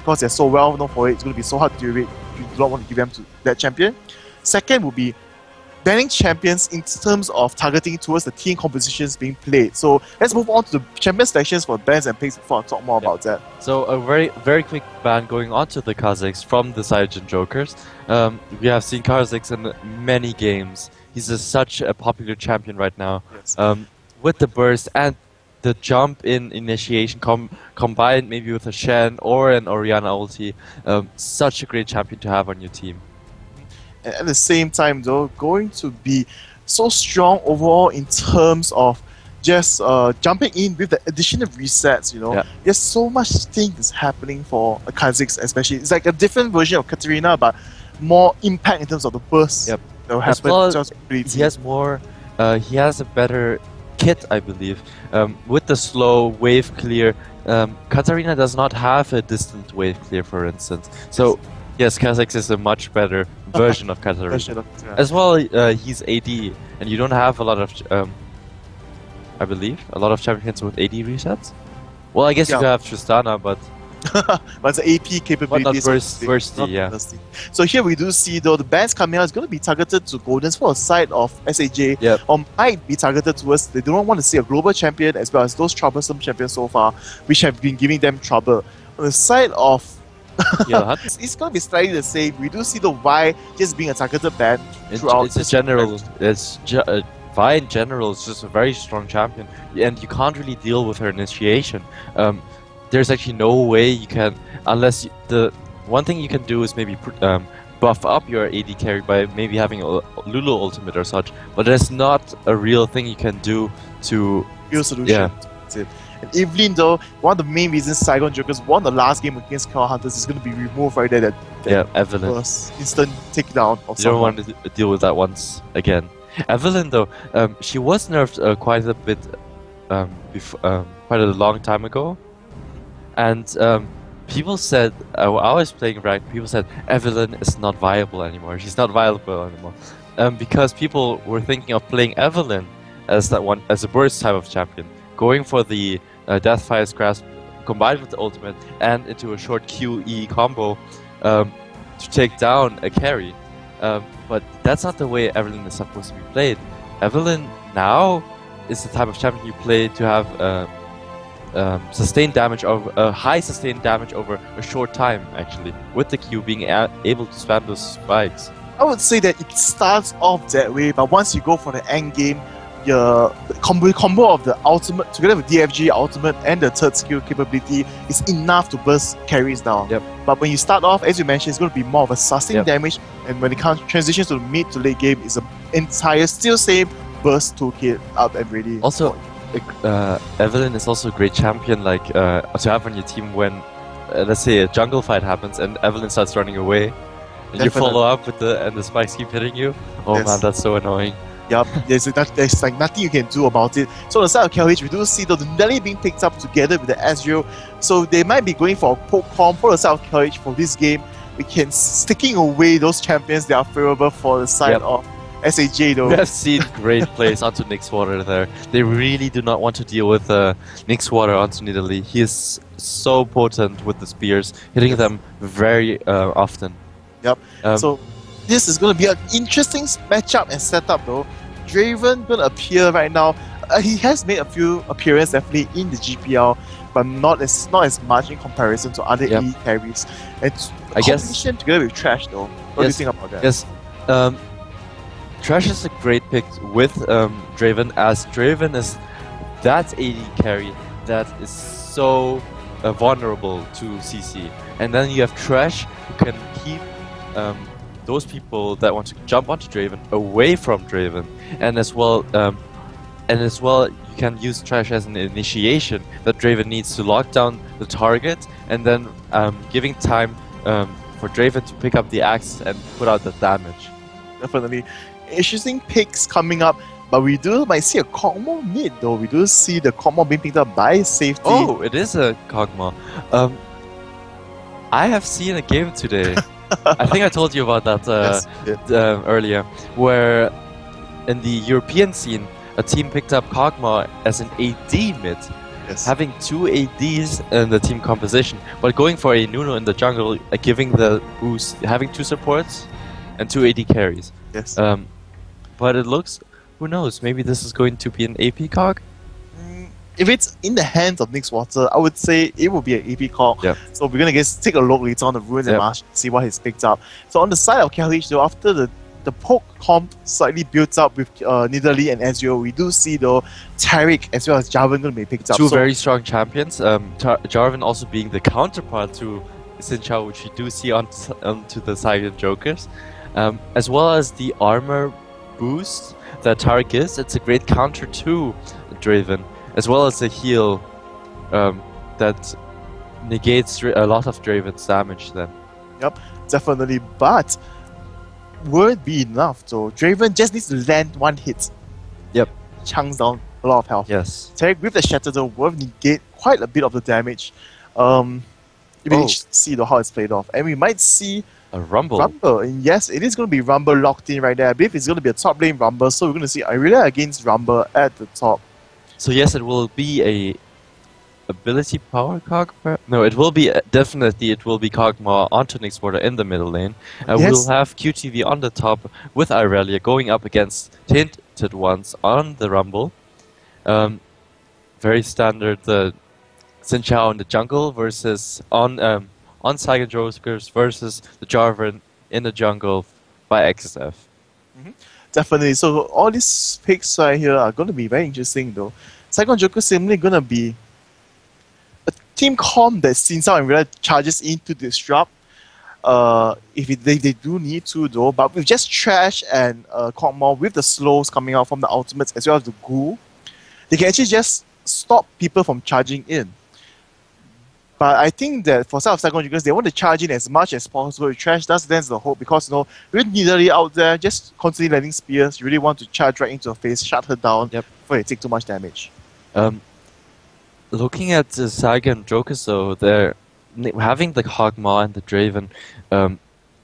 because they're so well known for it, it's going to be so hard to do it. You do not want to give them to that champion. Second would be banning champions in terms of targeting towards the team compositions being played. So let's move on to the champion selections for bans and picks before I talk more about that. So a very quick ban going on to the Kazakhs from the Saiyajin Jokers. We have seen Kazakhs in many games. He's such a popular champion right now. Yes. With the burst and the jump in initiation combined maybe with a Shen or an Orianna ulti, such a great champion to have on your team. And at the same time though, going to be so strong overall in terms of just jumping in with the addition of resets, you know. Yeah. There's so much things happening for Kazakhs especially. It's like a different version of Katarina, but more impact in terms of the burst. Yep. That will As happen. well, he has more, he has a better kit, I believe. With the slow wave clear, Katarina does not have a distant wave clear, for instance. So yes, Kazakhs is a much better version of Katarina. As well, he's AD, and you don't have a lot of, I believe, a lot of champions with AD resets. Well, I guess you could have Tristana, but but the AP capabilities but not bursty, yeah. Bursty. So here we do see though the bans coming out is going to be targeted to Goldens for a side of SAJ, Yep. or might be targeted towards, they don't want to see a global champion as well as those troublesome champions so far, which have been giving them trouble. On the side of it's going to be slightly the same. We do see the Y just being a targeted ban throughout. It's a general. Vi in general is just a very strong champion, and you can't really deal with her initiation. There's actually no way you can, unless the one thing you can do is maybe buff up your AD carry by maybe having a Lulu ultimate or such, but there's not a real thing you can do to... Real solution. Yeah. That's it. And Evelyn though, one of the main reasons Saigon Jokers won the last game against Cow Hunters is going to be removed right there. That Evelyn. Instant takedown of someone. You don't want to deal with that once again. Evelyn though, she was nerfed quite a bit, quite a long time ago. And people said, I was playing right, people said Evelyn is not viable anymore. She's not viable anymore. Because people were thinking of playing Evelyn as a burst type of champion. Going for the Deathfire's Grasp combined with the ultimate and into a short QE combo to take down a carry. But that's not the way Evelyn is supposed to be played. Evelyn now is the type of champion you play to have sustained damage over high sustained damage over a short time, actually, with the Q being able to spam those spikes. I would say that it starts off that way, but once you go for the end game, your combo of the ultimate together with DFG ultimate and the third skill capability is enough to burst carries down. Yep. But when you start off, as you mentioned, it's going to be more of a sustained damage, and when it transitions to the mid to late game, it's an entire still same burst toolkit up and ready. Also, Evelyn is also a great champion, like to have on your team when, let's say, a jungle fight happens and Evelyn starts running away, and you follow up with and the spikes keep hitting you. Oh man, that's so annoying. Yup, there's like nothing you can do about it. So on the side of KLH, we do see the Nelly being picked up together with the Ezreal. So they might be going for a poke comp for the side of KLH for this game. We can sticking away those champions that are favorable for the side of SAJ though. We have seen great plays onto Nixwater there. They really do not want to deal with Nixwater onto Nidalee. He is so potent with the spears, hitting them very often. Yep. So this is going to be an interesting matchup and setup though. Draven going to appear right now. He has made a few appearances definitely in the GPL, but not as much in comparison to other E carries. And I guess together with Trash though. What do you think about that? Yes. Trash is a great pick with Draven, as Draven is that AD carry that is so vulnerable to CC. And then you have Trash who can keep those people that want to jump onto Draven away from Draven, and as well you can use Trash as an initiation that Draven needs to lock down the target, and then giving time for Draven to pick up the axe and put out the damage. Definitely interesting picks coming up, but we might see a Kog'Maw mid though. We do see the Kog'Maw being picked up by Safety. Oh, it is a Kog'Maw. I have seen a game today. I think I told you about that earlier, where in the European scene, a team picked up Kog'Maw as an AD mid, Yes. having two ADs in the team composition, but going for a Nuno in the jungle, giving the boost, having two supports and two AD carries. Yes. But it looks, who knows, maybe this is going to be an AP cog? If it's in the hands of Nixwater, I would say it will be an AP call. Yep. So we're gonna take a look later on the runes and Yep. Marsh, see what he's picked up. So on the side of KLH though, after the poke comp slightly built up with Nidalee and Ezreal, we do see though Taric as well as Jarvan gonna be picked up. Two So very strong champions. Jarvan also being the counterpart to Xin Chao, which we do see onto the Silent Jokers, as well as the armor boost that Taric is. It's a great counter to Draven, as well as a heal that negates a lot of Draven's damage. Then, definitely, but will it be enough though? Draven just needs to land one hit. Yep. Chunks down a lot of health. yes. Taric with the Shatter though will negate quite a bit of the damage. We need to see though how it's played off. And we might see A Rumble. Rumble. And yes, it is going to be Rumble locked in right there. I believe it's going to be a top lane Rumble. So we're going to see Irelia against Rumble at the top. So yes, it will be a ability power cog. No, it will be definitely it will be Kog'Maw onto Nixwater in the middle lane. And Yes. we'll have QTV on the top with Irelia going up against Tinted Ones on the Rumble. Very standard. The Xin Chao in the jungle versus on Silent Jokers versus the Jarvan in the jungle by XSF. Definitely. So all these picks right here are going to be very interesting though. Second Joker simply going to be a team comp that Xin Chao and Irelia charges in to disrupt. If they do need to though, but with just Trash and Kog'Maw with the slows coming out from the ultimates as well as the Ghoul, they can actually just stop people from charging in. But I think that for some of second Jokers, they want to charge in as much as possible with Trash. That's the hope because with Nidalee out there, just constantly landing spears, you really want to charge right into her face, shut her down before they take too much damage. Looking at the Saga and Jokers though, they're having the Kog'Maw and the Draven.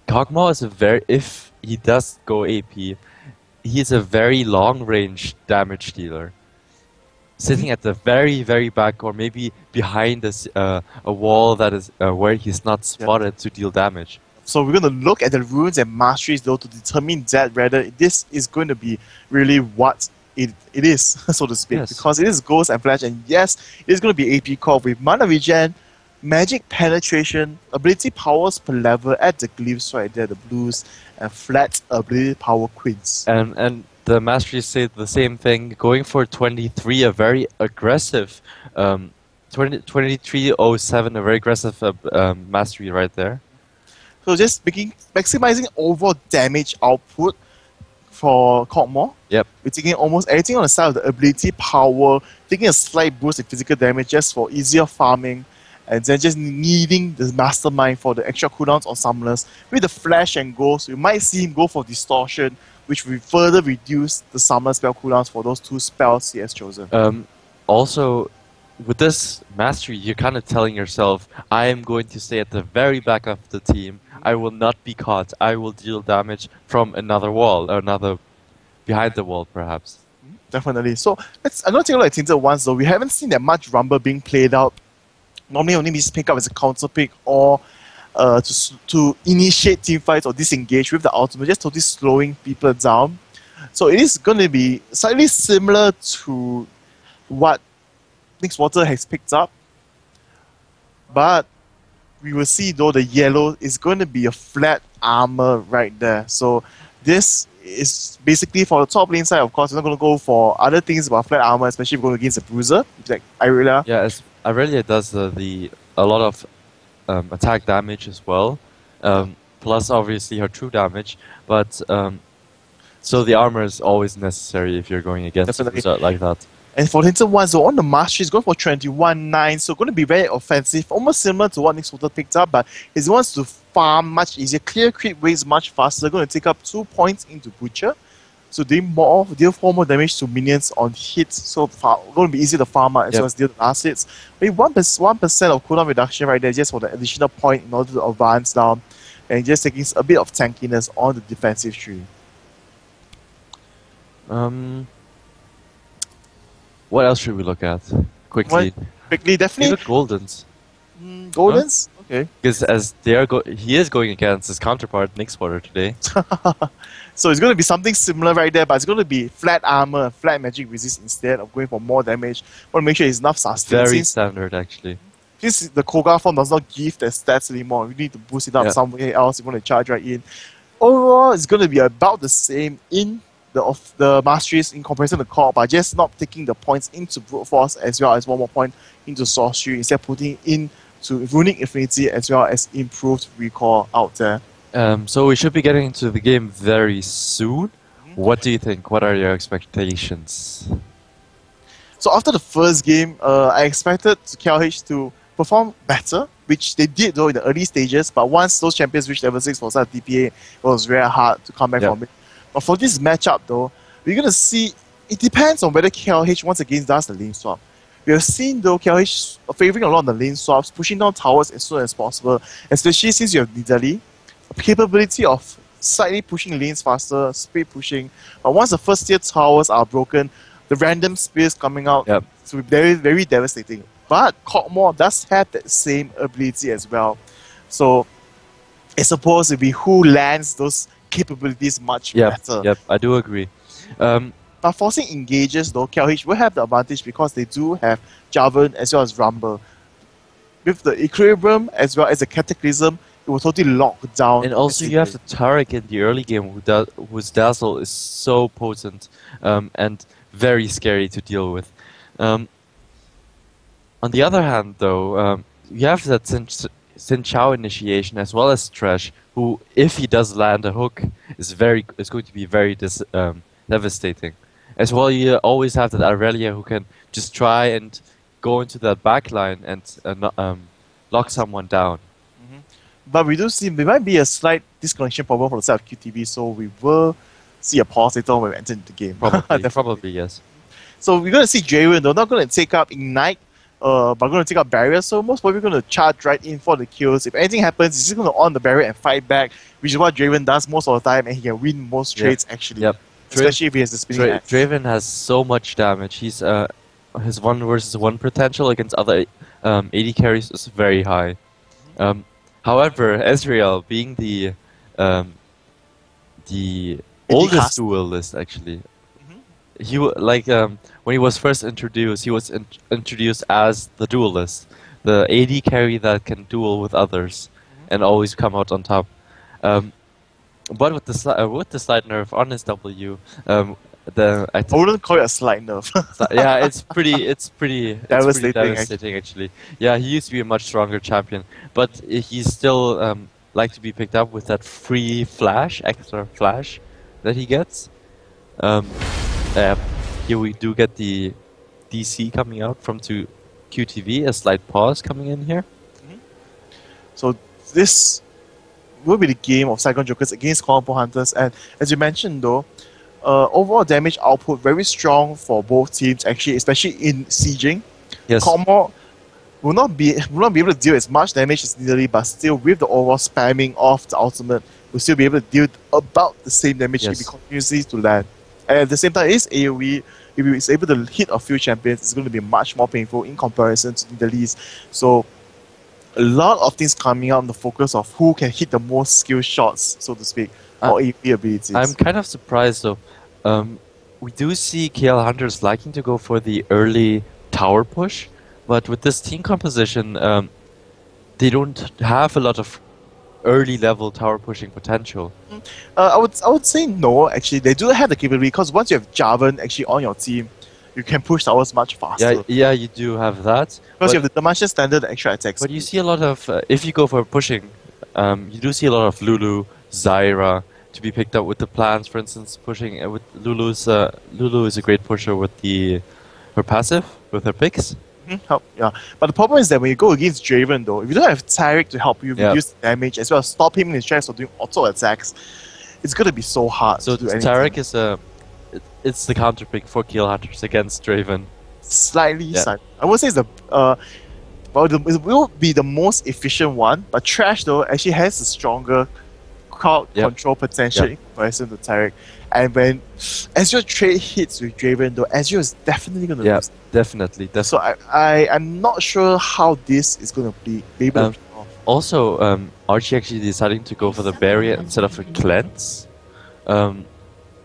Kog'Maw is if he does go AP, he's a very long range damage dealer. Sitting at the very, very back or maybe behind this, a wall that is where he's not spotted to deal damage. So we're going to look at the runes and masteries though to determine that whether this is going to be really what it is, so to speak. Yes. Because it is Ghost and Flash, and yes, it is going to be AP core with mana regen, magic penetration, ability powers per level at the glyphs right there, the blues, and flat ability power queens. And the masteries say the same thing, going for 23, a very aggressive 2307, a very aggressive mastery right there. So just maximizing overall damage output for Kog'Maw. Yep. We're taking almost everything on the side of the ability power, taking a slight boost in physical damage just for easier farming, and then just needing the mastermind for the extra cooldowns or summoners. With the Flash and Ghost, we might see him go for Distortion, which will further reduce the summoner spell cooldowns for those two spells he has chosen. Also, with this mastery, you're kind of telling yourself, I am going to stay at the very back of the team. I will not be caught. I will deal damage from another wall, or another behind the wall, perhaps. Definitely. So I'm going to take a look at Tinted Ones though. We haven't seen that much Rumble being played out. Normally only just pick up as a counter pick or to initiate team fights or disengage with the ultimate, just totally slowing people down. So it is going to be slightly similar to what Nixwater has picked up, but we will see though the yellow is going to be a flat armor right there. So this is basically for the top lane side. Of course, we're not going to go for other things about flat armor, especially if we're going against a bruiser like Irelia. Yeah, Irelia does a lot of attack damage as well, plus obviously her true damage. But so the armor is always necessary if you're going against a result like that. And for Tinted Ones, so on the mastery, he's going for 21-9, so going to be very offensive, almost similar to what Nixwater picked up, but he wants to farm much easier, clear creep waves much faster, going to take up 2 points into Butcher, so deal 4 more damage to minions on hits, so going to be easier to farm out as well as deal the last hits. With 1% of cooldown reduction right there, just for the additional point in order to advance down, and just taking a bit of tankiness on the defensive tree. What else should we look at? quickly. Quickly, definitely. Even Goldens. Goldens? Okay. Because as he is going against his counterpart, Nick Spotter today. So it's going to be something similar right there, but it's going to be flat armor, flat magic resist instead of going for more damage. Want to make sure it's enough sustain. Very standard, actually. Since the Koga form does not give the stats anymore, you need to boost it up somewhere else. You want to charge right in. Overall, it's going to be about the same in the masteries in comparison to core, but just not taking the points into brute force as well as one more point into sorcery, instead putting into runic affinity as well as improved recall out there. So we should be getting into the game very soon. What do you think? What are your expectations? So after the first game, I expected KLH to perform better, which they did though in the early stages, but once those champions reached level 6 for such DPA, it was very hard to come back from it. But for this matchup though, we're going to see, it depends on whether KLH once again does the lane swap. We have seen though KLH favoring a lot of the lane swaps, pushing down towers as soon as possible, especially since you have Nidalee, a capability of slightly pushing lanes faster, speed pushing, but once the first tier towers are broken, the random spears coming out, it's very, very devastating. But Cockmore does have that same ability as well. So it's supposed to be who lands those capabilities much better. Yep, I do agree. But forcing engages though, KLH will have the advantage because they do have Jarvan as well as Rumble. With the Equilibrium as well as the Cataclysm, it will totally lock down. And also you have the Tarek in the early game whose Dazzle is so potent and very scary to deal with. On the other hand though, you have that Xin Chao initiation as well as Trash, who if he does land a hook is going to be very devastating. As well, you always have that Aurelia who can just try and go into that backline and lock someone down. But we do see there might be a slight disconnection problem for the side of QTV, so we will see a pause later on when we enter into the game. Probably, yes. So we're going to see Draven, though, not going to take up Ignite, but going to take up Barrier, so most probably going to charge right in for the kills. If anything happens, he's just going to on the Barrier and fight back, which is what Draven does most of the time, and he can win most trades actually. Especially if he has the spinning axe. Draven has so much damage. His 1 versus 1 potential against other AD carries is very high. However, Ezreal being the oldest duelist actually, he when he was first introduced, he was introduced as the duelist, the AD carry that can duel with others and always come out on top. But with the slight nerf on his W, I wouldn't call it a slight nerf. Yeah, it's pretty devastating actually. Yeah, he used to be a much stronger champion, but he's still like to be picked up with that free extra flash that he gets. Here we do get the DC coming out from QTV, a slight pause coming in here. So this will be the game of Saigon Jokers against Combo Hunters, and as you mentioned though, overall damage output very strong for both teams actually, especially in sieging. Yes. Combo will not be able to deal as much damage as Nidalee, but still with the overall spamming of the ultimate, will still be able to deal about the same damage if he continues to land. And at the same time, it is AoE. If he is able to hit a few champions, it's going to be much more painful in comparison to Nidalee's. So a lot of things coming out on the focus of who can hit the most skill shots, so to speak, or AP abilities. I'm kind of surprised though. We do see KL Hunters liking to go for the early tower push, but with this team composition, they don't have a lot of early level tower pushing potential. I would say no. Actually, they do have the capability because once you have Jarvan actually on your team, you can push towers much faster. Yeah, you do have that. Because you have the Damascus standard extra attacks. But you see a lot of if you go for pushing, you do see a lot of Lulu, Zyra to be picked up with the plans. For instance, pushing with Lulu is a great pusher with her passive with her picks. Yeah, but the problem is that when you go against Draven though, if you don't have Tyrek to help you reduce damage as well as stop him in his tracks or doing auto attacks, it's gonna be so hard to do anything. Tyrek is it's the counter pick for KL Hunters against Draven. Slightly. I would say it's it will be the most efficient one, but Trash though actually has a stronger knockout control potential in comparison to Tarek. And when Ezreal trade hits with Draven, though, Ezreal is definitely going to lose. Definitely. So I'm not sure how this is going to be able to. Also, Archie actually deciding to go for the barrier instead of a cleanse.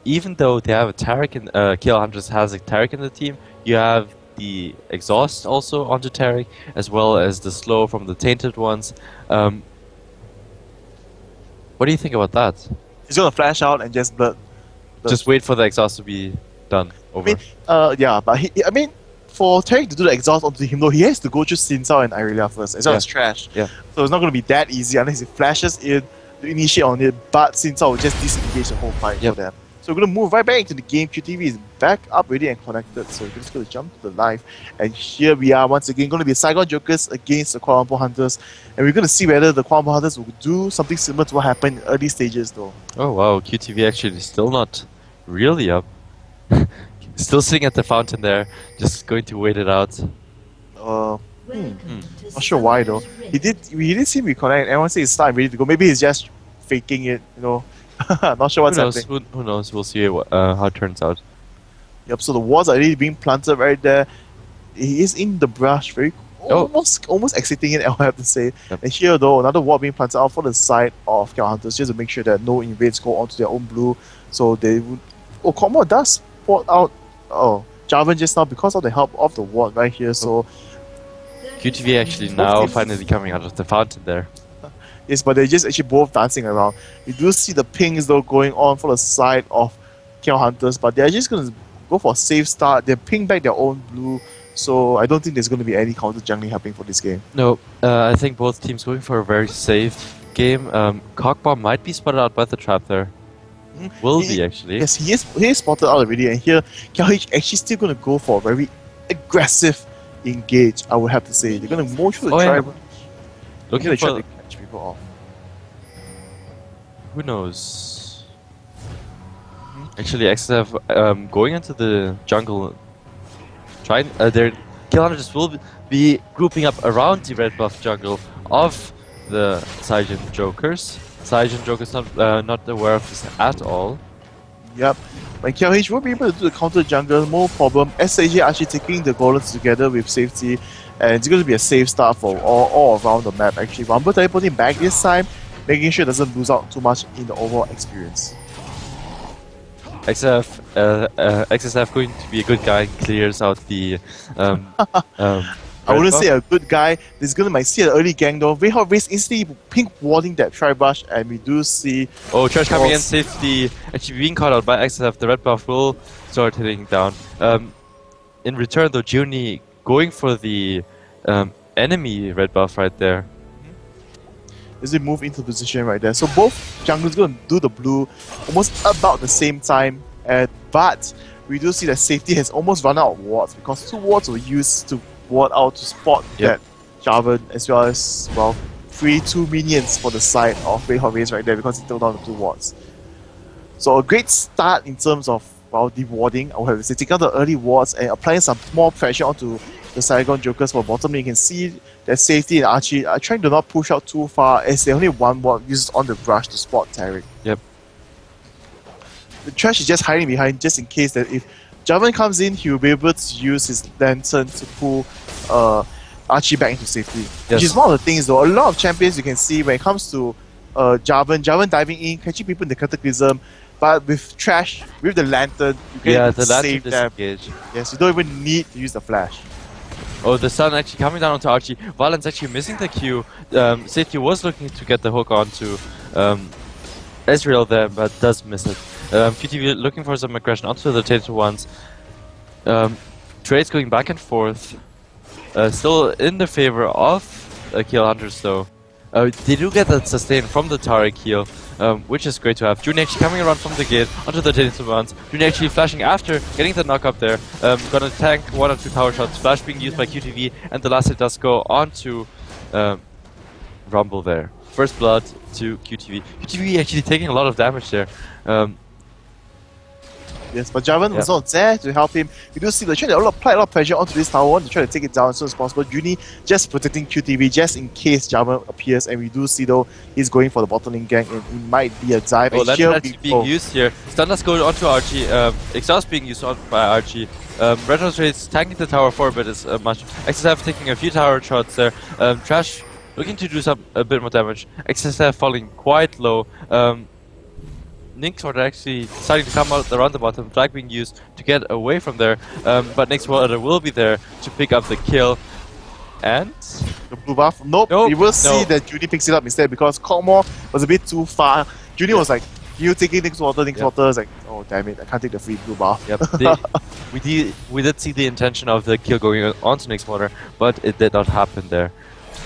Even though they have a Tarek in KL has a Tarek in the team, you have the exhaust also onto Tarek, as well as the slow from the tainted ones. What do you think about that? He's gonna flash out and just blood. Just wait for the exhaust to be done. Over. Yeah, but I mean, for Tarek to do the exhaust onto him, though, he has to go through Sinsao and Irelia first, as well as Trash. Yeah. So it's not gonna be that easy unless he flashes in to initiate on it, but Sinsao will just disengage the whole fight for them. So we're going to move right back into the game. QTV is back up, ready and connected. So we're just going to jump to the live. And here we are once again, going to be Saigon Jokers against the Kuala Lumpur Hunters. And we're going to see whether the Kuala Lumpur Hunters will do something similar to what happened in early stages though. Oh wow, QTV actually still not really up. Still sitting at the fountain there, just going to wait it out. Not sure why though. He did seem to reconnect. Everyone says it's starting ready to go. Maybe he's just faking it, you know. Not sure what's happening. Who knows? We'll see how it turns out. Yep, so the walls are already being planted right there. He is in the brush, almost exiting it, I have to say. Yep. And here though, another wall being planted out for the side of KL Hunters, just to make sure that no invades go onto their own blue. So they would... Oh, Combo does spot out... Oh, Jarvan just now because of the help of the ward right here, so... QTV actually now finally coming out of the fountain there. Yes, but they're just actually both dancing around. You do see the pings though going on for the side of KL Hunters, but they're just going to go for a safe start. They ping back their own blue, so I don't think there's going to be any counter jungling happening for this game. No, I think both teams going for a very safe game. Cockbomb might be spotted out by the trap there. Will be actually. Yes, he is spotted out already, and here KLH actually still going to go for a very aggressive engage, I would have to say. They're going to move through the tribe. Looking try to catch people off. Who knows? Actually, XSF going into the jungle, trying their KLH will be grouping up around the red buff jungle of the Saigon Jokers. Saigon Jokers not aware of this at all. Yep, but KLH will be able to do the counter jungle, no problem. SAJ actually taking the golems together with safety, and it's going to be a safe start for all around the map actually. Rumble teleporting back this time, making sure it doesn't lose out too much in the overall experience. XSF going to be a good guy, clears out the I wouldn't say a good guy. This is gonna might see an early gang though. Very hard race instantly pink warding that tri-brush, and we do see Trash coming in safety, actually being caught out by XSF. The red buff will start hitting down. In return though, Juni going for the enemy red buff right there. As they move into position right there. So both junglers gonna do the blue almost about the same time, but we do see that safety has almost run out of wards because 2 wards were used to ward out to spot that Jarvan, as well as, well, free 2 minions for the side of Red Hot Race right there because he took down the 2 wards. So a great start in terms of, well, the warding. I would have to say, taking out the early wards and applying some more pressure onto the Saigon Jokers for bottom lane. You can see that safety and Archie are trying to not push out too far as they only one ward used on the brush to spot Tarek. Yep. The Trash is just hiding behind just in case that if Jarvan comes in, he will be able to use his lantern to pull Archie back into safety. Yes. Which is one of the things though. A lot of champions you can see when it comes to Jarvan diving in, catching people in the Cataclysm, but with Trash, with the lantern, you can save them. Yes, you don't even need to use the flash. Oh, the sun actually coming down onto Archie. Valen's actually missing the Q. Safety was looking to get the hook onto Ezreal there, but does miss it. QTV looking for some aggression onto the Tainted ones. Trades going back and forth. Still in the favor of KL Hunters though. They do get that sustain from the Tarek heal, which is great to have. Juni actually coming around from the gate onto the Tainted ones. Juni actually flashing after getting the knock up there. Gonna tank 1 or 2 power shots. Flash being used by QTV, and the last hit does go onto Rumble there. First blood to QTV. QTV actually taking a lot of damage there. Yes, but Jarvan was not there to help him. You do see the trying to apply a lot of pressure onto this tower to try to take it down as soon as possible. Juni just protecting QTV just in case Jarvan appears, and we do see though he's going for the bottom lane gank, and it might be a dive. Oh, Lantern being used here. Stunner's going onto Archie. Exhaust being used by Archie. Retro Trace tanking the tower for a bit is much. XSF taking a few tower shots there. Trash looking to do a bit more damage. XSF falling quite low. Nixwater actually starting to come out around the bottom, flag being used to get away from there, but Nixwater will be there to pick up the kill. And the blue buff? Nope. You will see that Judy picks it up instead because Cockmore was a bit too far. Judy was like, you taking Nixwater, Nixwater is like, oh damn it, I can't take the free blue buff. Yep. we did see the intention of the kill going onto Nixwater, but it did not happen there.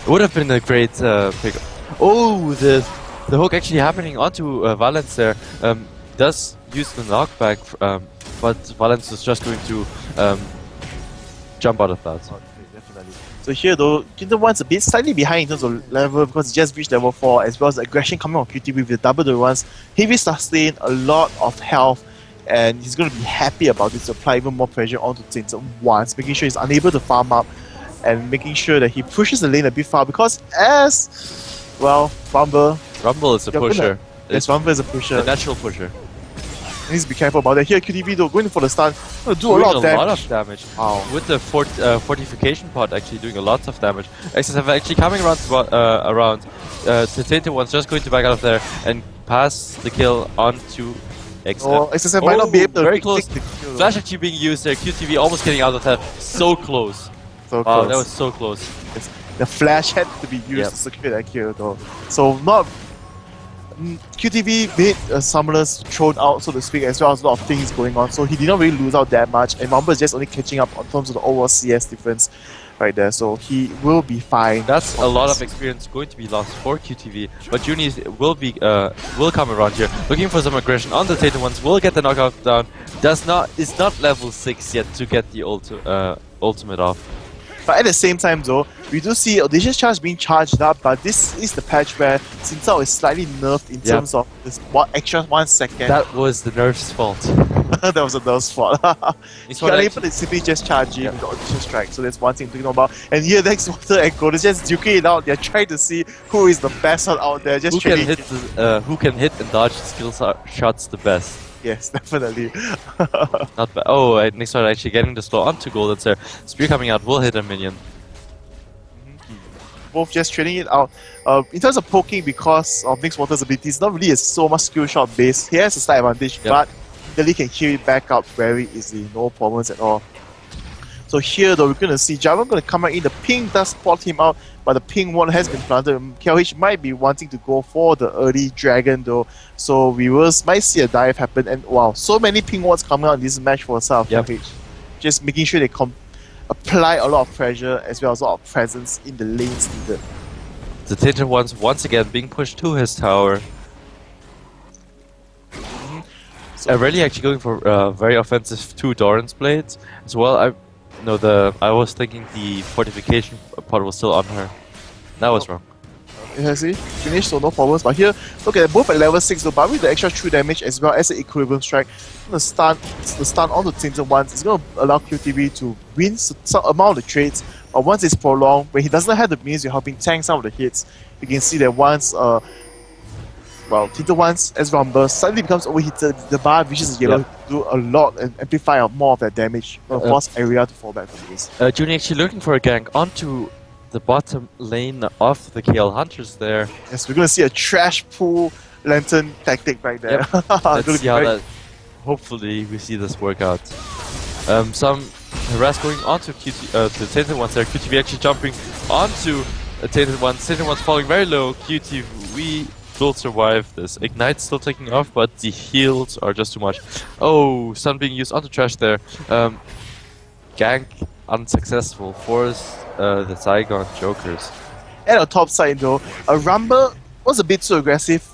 It would have been a great pick. Oh, the hook actually happening onto Valence there. Does use the knockback, but Valence is just going to jump out of that. Okay, definitely. So here though, Kingdom 1's a bit slightly behind in terms of level because he just reached level 4, as well as the aggression coming on QTV with the double the runs. Heavy sustain, a lot of health, and he's going to be happy about this to apply even more pressure onto Kingdom 1, making sure he's unable to farm up and making sure that he pushes the lane a bit far because as, well, Rumble is a pusher. Yes, Rumble is a pusher. A natural pusher. He needs to be careful about that. Here, QTV though, going for the stun, going to do a lot of damage. Wow. With the fortification pod actually doing a lot of damage. XSF actually coming around. Tainted One's just going to back out of there and pass the kill on to XSF. Oh, XSF might not be able to very close. take the kill. Flash actually being used there. QTV almost getting out of that. So close. So wow, close. that was so close. Yes. The flash had to be used to secure that kill though. So not... QTV made summoners thrown out, so to speak, as well as a lot of things going on, so he did not really lose out that much, and Rumble is just only catching up on terms of the overall CS difference right there, so he will be fine. That's a lot of experience going to be lost for QTV, but Juni will come around here, looking for some aggression on the Tatum Ones, will get the knockout down, is not level 6 yet to get the ultimate off. But at the same time though, we do see Audacious Charge being charged up, but this is the patch where Xin Zhao is slightly nerfed in terms of this extra 1 second. That was the nerf's fault. That was a nerf's fault. He's unable to simply just charge in with the Audacious Strike, so that's one thing to know about. And here Nixwater and Gold is just duking it out, they're trying to see who is the best one out there. Just who can hit and dodge skill shots the best. Yes, definitely. Not bad. Oh, Nixwater actually getting the slow onto Golden there. Spear coming out will hit a minion. Both just trading it out. In terms of poking, because of Nixwater's abilities, not really so much skill shot based. He has a slight advantage, but Italy can heal it back up very easily, no problems at all. So here though, we're going to see Jarvan going to come out in. The ping does spot him out, but the ping one has been planted. KLH might be wanting to go for the early dragon though, so we might see a dive happen. And wow, so many ping wards coming out in this match for South KLH. Just making sure they apply a lot of pressure as well as a lot of presence in the lanes needed. The Tainted Ones once again being pushed to his tower. So really actually going for very offensive 2 Doran's blades as well. I was thinking the fortification pod was still on her. That was wrong. Yeah, see? Finished, so no problems. But here, look at both at level 6 though, but with the extra true damage as well as the equilibrium strike, the stun on the Tainted Ones is going to allow QTV to win some amount of the trades. But once it's prolonged, when he doesn't have the means of helping tank some of the hits, you can see that once Tainted Ones as Rumble suddenly becomes overheated, the bar reaches yellow, do a lot and amplify more of that damage, force area to fall back from this. Juni actually looking for a gank onto the bottom lane of the KL Hunters there. Yes, we're going to see a trash pool lantern tactic right there. Let's see how that... Hopefully we see this work out. Some harass going onto the Tainted Ones there. QTV actually jumping onto the Tainted Ones. Tainted Ones falling very low. QTV will survive this. Ignite's still taking off, but the heals are just too much. Oh, stun being used onto trash there. Gank unsuccessful for the Zygon Jokers. At the top side though, Rumble was a bit too aggressive.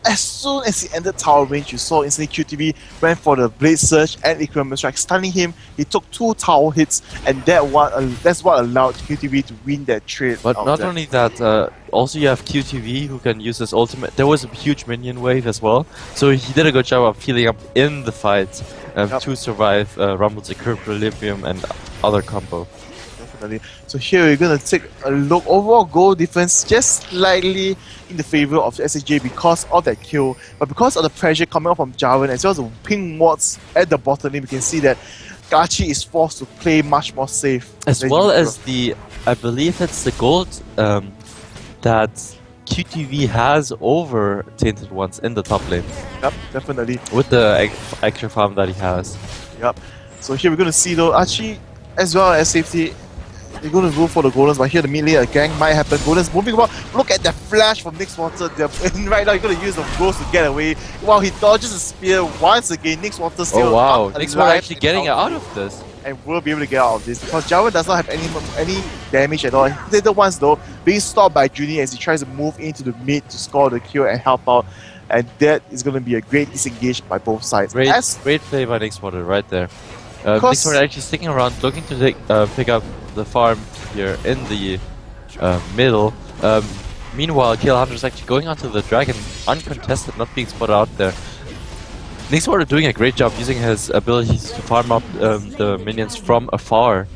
As soon as he entered tower range, you saw instantly QTV went for the Blade Surge and Equilibrium Strike, stunning him. He took 2 tower hits, and that's what allowed QTV to win that trade. But not only that, also you have QTV who can use his ultimate. There was a huge minion wave as well, so he did a good job of healing up in the fight. to survive Rumble's Equilibrium and other combo. Definitely. So here we're gonna take a look. Overall goal difference just slightly in the favor of the SAJ because of that kill, but because of the pressure coming up from Jarvan as well as the ping wards at the bottom lane, we can see that Gachi is forced to play much more safe. As well as the, I believe it's the gold that QTV has over Tainted Ones in the top lane. Yep, definitely. With the extra farm that he has. Yep. So here we're gonna see though, Archie as well as Safety, they're gonna go for the Golems, but here the mid lane, a gang might happen. Golems moving about. Look at the flash from Nixwater. Right now, he's gonna use the ghost to get away. While he dodges a spear once again. Nixwater still. Oh wow! Nixwater actually getting out of this. And will be able to get out of this because Jarvan does not have any damage at all. They're the ones though being stopped by Junie as he tries to move into the mid to score the kill and help out. And that is going to be a great disengage by both sides. Great play by Nixwater right there. Nixwater actually sticking around, looking to pick up the farm here in the middle. Meanwhile, KLH is actually going onto the dragon, uncontested, not being spotted out there. Nixwater doing a great job using his abilities to farm up the minions from afar.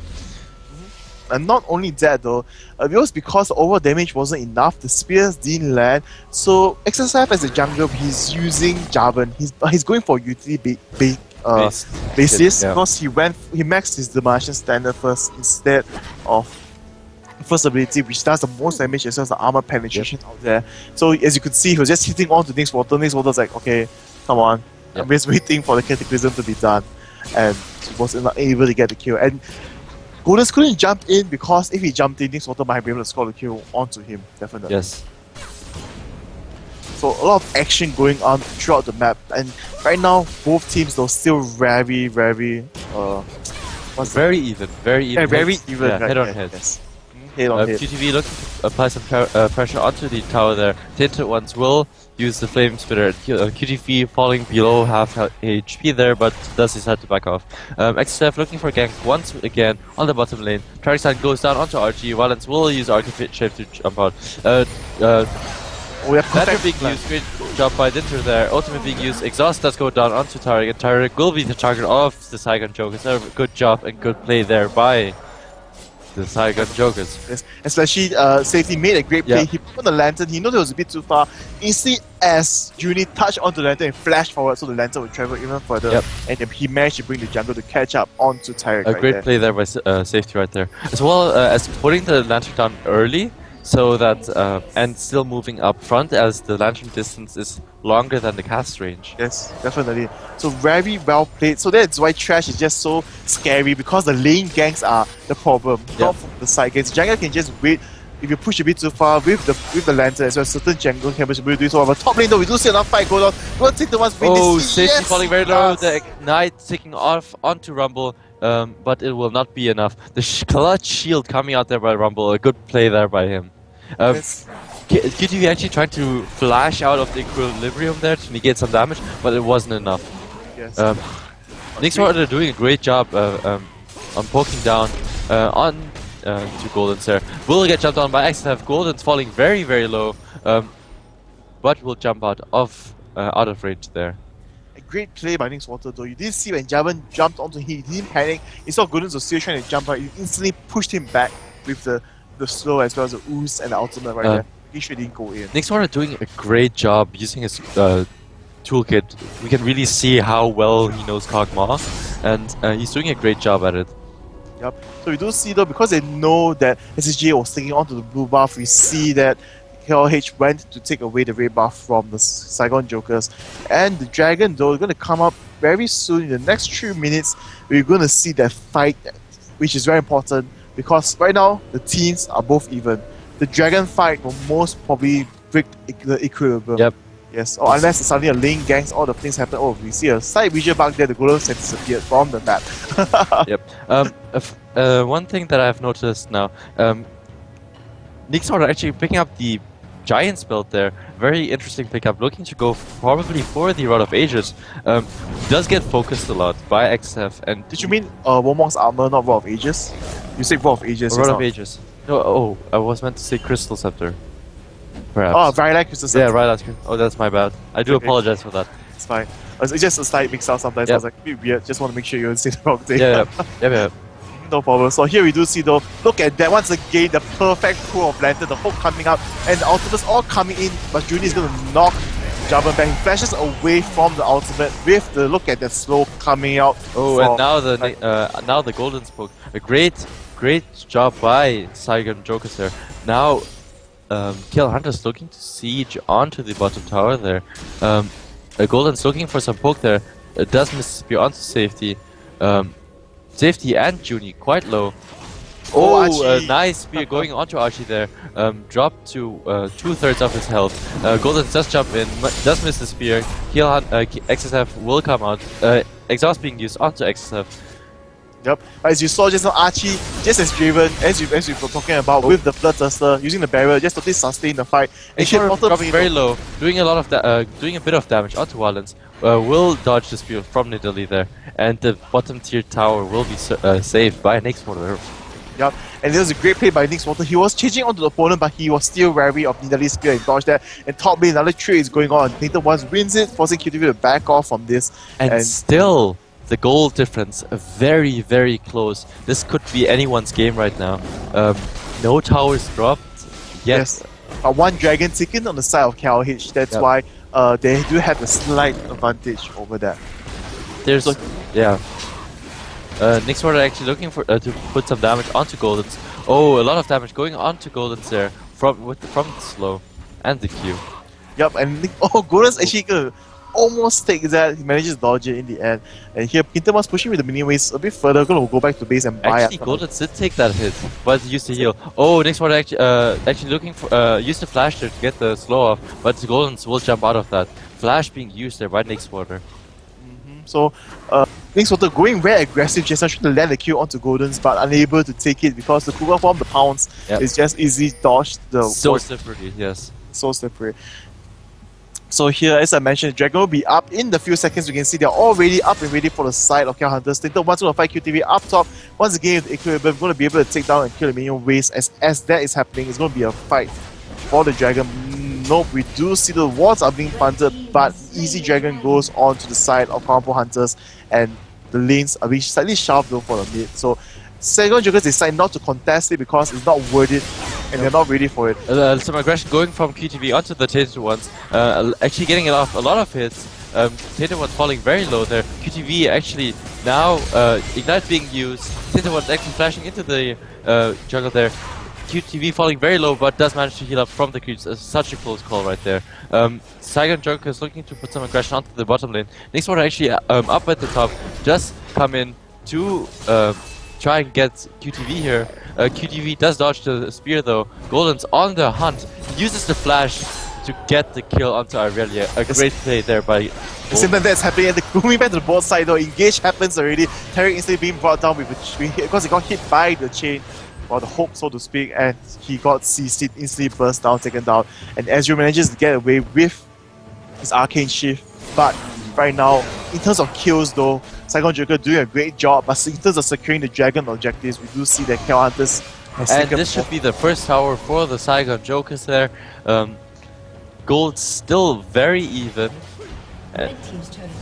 And not only that though, it was because the over damage wasn't enough, the spears didn't land. So XSF as a jungler, he's using Jarvan. He's going for utility basis because he maxed his Demolition Standard first instead of first ability, which does the most damage as well as the armor penetration out there. So as you could see, he was just hitting onto Nixwater. Nixwater's like, okay, come on. I'm just waiting for the Cataclysm to be done, and he was not able to get the kill. And Goldens couldn't jump in because if he jumped in, Nixwater might be able to score the kill onto him, definitely. Yes. So a lot of action going on throughout the map, and right now both teams though still very even. Very even. Yeah, very even. Yeah, right, head on head. Yes. Head on head. QTV looking to apply some pressure onto the tower there. Tainted Ones will use the Flame Spitter. QTV falling below half HP there, but does decide to back off. XSF looking for gank once again on the bottom lane. Traxxan goes down onto RG. Valence will use Arcade Shape to jump out. We have Ladder being used, great job by Dinter there. Ultimate being used, Exhaust does go down onto Tarek, and Tarek will be the target of the Saigon Jokers. Good job and good play there by the Saigon Jokers. Yes, especially Safety made a great play. He put on the lantern, he knew it was a bit too far. Instantly as Junie touched onto the lantern and flashed forward so the lantern would travel even further. And he managed to bring the jungle to catch up onto Tarek. A great play there by Safety right there. As well as putting the lantern down early, so that and still moving up front as the lantern distance is longer than the cast range. Yes, definitely. So very well played. So that's why Trash is just so scary because the lane ganks are the problem, not from the side ganks. Jungle can just wait. If you push a bit too far with the lantern as well, certain jungle can be doing so. But top lane though, we do see enough fight going on. We'll take the ones. Oh, Safety falling very low. The Ignite taking off onto Rumble. But it will not be enough. The clutch shield coming out there by Rumble, a good play there by him. QTV actually tried to flash out of the equilibrium there to negate some damage, but it wasn't enough. Yes. Nixwater doing a great job on poking down on to Golden's there. Will get jumped on by XSF. Golden's falling very low, but will jump out of range there. Great play by Nixwater though. You did see when Jarvan jumped onto him, he didn't panic. He saw Goodens was still trying to jump out. You instantly pushed him back with the slow as well as the ooze and the ultimate right there. He sure didn't go in. Nixwater doing a great job using his toolkit. We can really see how well he knows Kog'Maw, and he's doing a great job at it. Yep. So we do see though, because they know that SSG was sticking onto the blue buff, we see that KLH went to take away the red buff from the Saigon Jokers. And the Dragon though is going to come up very soon. In the next 3 minutes, we're going to see that fight, which is very important because right now the teams are both even. The Dragon fight will most probably break the equilibrium. Yep. Yes, or unless suddenly a lane gangs, all the things happen. Oh, we see a side vision bug there, the golems have disappeared from the map. Yep. One thing that I've noticed now, Nixwater actually picking up the Giants build there. Very interesting pickup, looking to go probably for the Rod of Ages. Does get focused a lot by XF and... Did you mean Womong's armor, not Rod of Ages? You said Rod of Ages. Rod of Ages. No, I was meant to say Crystal Scepter. Perhaps. Oh, Violet Crystal Scepter. Yeah, right. Oh, that's my bad. I do apologize for that. It's fine. It's just a slight mix up sometimes. I was like, a bit weird. Just want to make sure you don't say the wrong thing. Yeah. No problem. So here we do see though, look at that, once again, the perfect pull of Lantern, the hook coming out, and the ultimates all coming in, but Juni is going to knock Jabba back. He flashes away from the ultimate with the, look at that slow coming out. Oh, and now the golden spoke. A great job by Saigon Jokers there. Now Kill Hunter's looking to siege onto the bottom tower there. Golden's looking for some poke there. Does miss spear onto safety. Safety and Juni quite low. Oh, nice spear going onto Archie there. Dropped to 2/3 of his health. Golden does jump in, does miss the spear. Kill XSF will come out. Exhaust being used onto XSF. Yep, as you saw just now, Archie, just as Draven, as we were talking about, with the Flood Thruster, using the barrier, just totally sustain the fight. And she dropping very low, doing a bit of damage onto Wallens. Will dodge the spear from Nidalee there, and the bottom tier tower will be saved by Nixwater. Yep, and it was a great play by Nixwater. He was changing onto the opponent, but he was still wary of Nidalee's spear and dodged that. And top lane, another trade is going on. Nathan once wins it, forcing QTV to back off from this. And still, the goal difference very, very close. This could be anyone's game right now. No towers dropped yet. Yes, one dragon taken on the side of KLH. That's why they do have a slight advantage over that. There's Nixwater actually looking for to put some damage onto Goldens. Oh, a lot of damage going onto Goldens there from the slow and the Q. Yep, and Goldens actually gonna almost take that. He manages to dodge it in the end. And here Pinter was pushing with the mini waves a bit further. Gonna go back to base and buy. Actually, Goldens did take that hit, but used to heal. Oh, Nixwater actually looking for used the flash there to get the slow off, but Goldens will jump out of that. Flash being used there by Nixwater. So, Nixwater going very aggressive, just trying to land the Q onto Goldens, but unable to take it because the Cougar form, the pounce, is just easy dodged. So slippery, yes. So slippery. So here, as I mentioned, Dragon will be up in the few seconds. You can see they're already up and ready for the side of KL Hunters. Tinted wants to fight QTV up top. Once again, with the equilibrium, going to be able to take down and kill the minion waste. As that is happening, it's going to be a fight for the Dragon. Nope, we do see the wards are being punted, but Easy Dragon goes on to the side of Powerful Hunters, and the lanes are being slightly sharp though for the mid. So Saigon Jokers decide not to contest it because it's not worth it, and they're not ready for it. Some aggression going from QTV onto the Tainted ones, actually getting a lot of hits. Tainted ones falling very low there. QTV actually now Ignite being used. Tainted ones actually flashing into the jungle there. QTV falling very low, but does manage to heal up from the creeps. Such a close call right there. Saigon Joker is looking to put some aggression onto the bottom lane. Nixwater actually up at the top, just come in to try and get QTV here. QTV does dodge the spear though. Golden's on the hunt, uses the flash to get the kill onto Irelia. A great play there by the same time that's happening, and moving back to the bot side though, engage happens already. Tarek instantly being brought down with a chain because he got hit by the chain, or the hook so to speak, and he got CC'd, instantly burst down, taken down, and Ezreal manages to get away with his arcane shift. But right now, in terms of kills though, Saigon Joker doing a great job, but in terms of securing the dragon objectives, we do see that KL Hunters has and this should be the first tower for the Saigon Jokers there. Gold still very even,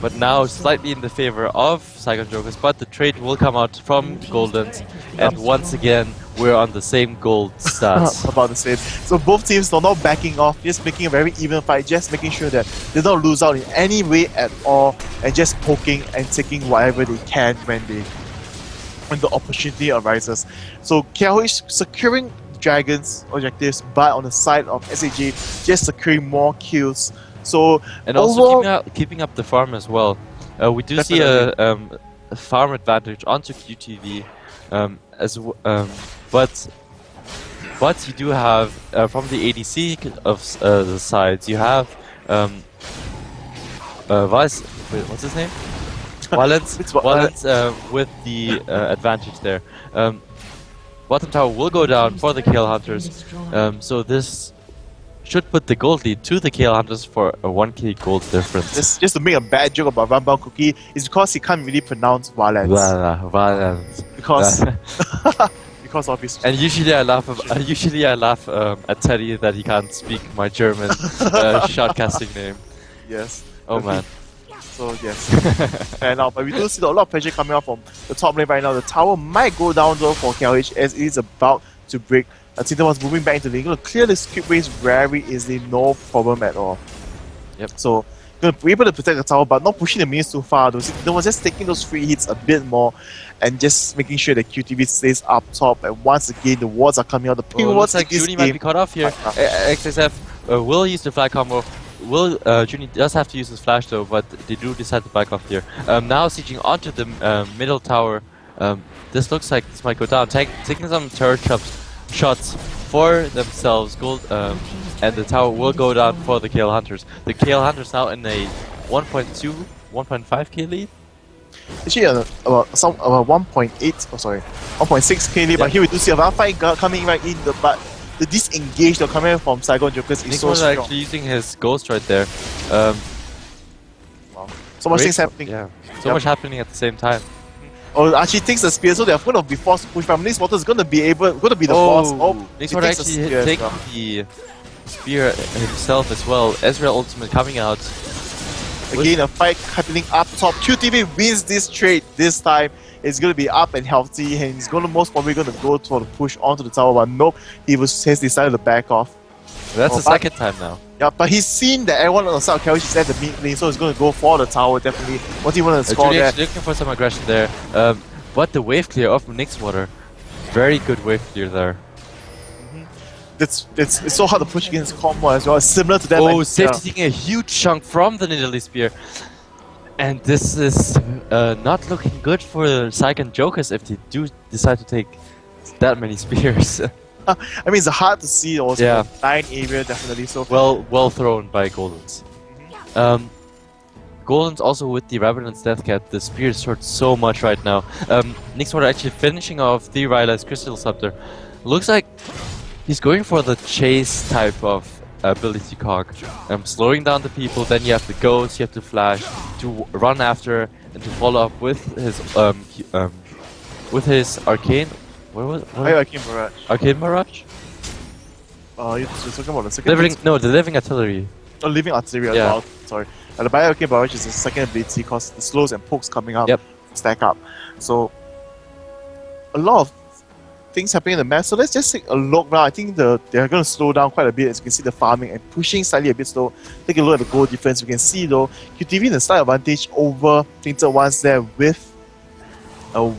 but now slightly in the favor of Saigon Jokers, but the trade will come out from Golden's, and once again we're on the same gold stats. About the same. So both teams are not backing off, just making a very even fight, just making sure that they don't lose out in any way at all, and just poking and taking whatever they can when the opportunity arises. So KLH securing Dragons objectives, but on the side of SAJ just securing more kills. So and also keeping up the farm as well. We do see a farm advantage onto QTV, but you do have from the ADC of the sides, you have what's his name? Valence with the advantage there. Bottom tower will go down for the KL Hunters, so this should put the gold lead to the KL Hunters for a 1k gold difference. Just to make a bad joke about Runbound Cookie, is because he can't really pronounce Valence. Valence. Because because obviously. And usually I laugh at Teddy that he can't speak my German shoutcasting name. Yes. Oh man. So yes, fair enough. But we do see a lot of pressure coming out from the top lane right now. The tower might go down though for KLH as it is about to break. Tintin was moving back into the lane. Going to clear the script waves very easily, no problem at all. Yep. So going to be able to protect the tower, but not pushing the minions too far. They was just taking those free hits a bit more, and just making sure that QTV stays up top. And once again, the wards are coming out. The ping wards like Junie might be cut off here. XSF will use the flag combo. Junie does have to use his flash though, but they do decide to back off here. Now sieging onto the middle tower. This looks like this might go down. Taking some turret shots for themselves. Gold and the tower will go down for the KL Hunters. The KL Hunters now in a 1.2, 1.5k lead. Actually, about 1.8, oh sorry, 1.6k lead. But here we do see a fight coming right in. But the disengage that coming from Saigon Jokers is so strong. Actually using his ghost right there. Wow. So much things happening. Yeah, so much happening at the same time. Oh, Archie takes the spear, so they're going to be forced to push. But Nixwater is going to be the boss. Oh, Nixwater actually taking the spear himself as well. Ezreal ultimate coming out. Again, a fight happening up top. QTV wins this trade this time. It's going to be up and healthy, and he's most probably going to go for the push onto the tower. But nope, has decided to back off. That's the second time now. Yeah, but he's seen that everyone on the side of KLH is at the mid lane, so he's going to go for the tower definitely. What do you want to score there? Looking for some aggression there. But the wave clear of Nixwater, very good wave clear there. It's so hard to push against combo as well. It's similar to that. Oh, Safety taking a huge chunk from the Nidalee Spear. And this is not looking good for the Saigon Jokers if they do decide to take that many spears. I mean, it's hard to see also. Yeah. 9 area definitely. So well thrown by Goldens. Goldens also with the Rabadon's Death Cat. The spears hurt so much right now. Nixwater actually finishing off the Ryla's Crystal Scepter. Looks like he's going for the chase type of ability cog. Slowing down the people, then you have the ghost, you have to flash, to run after, and to follow up with his arcane. What was it? Arcane Barrage. Arcane Barrage? You're talking about the second the Living Artillery. Oh, Living Artillery as well. Sorry. The Arcane Barrage is the second ability because the slows and pokes coming up stack up. So a lot of things happening in the map. So let's just take a look now. I think they're going to slow down quite a bit as you can see the farming and pushing slightly a bit slow. Take a look at the goal difference. We can see though QTV in the slight advantage over Tinted Ones there with a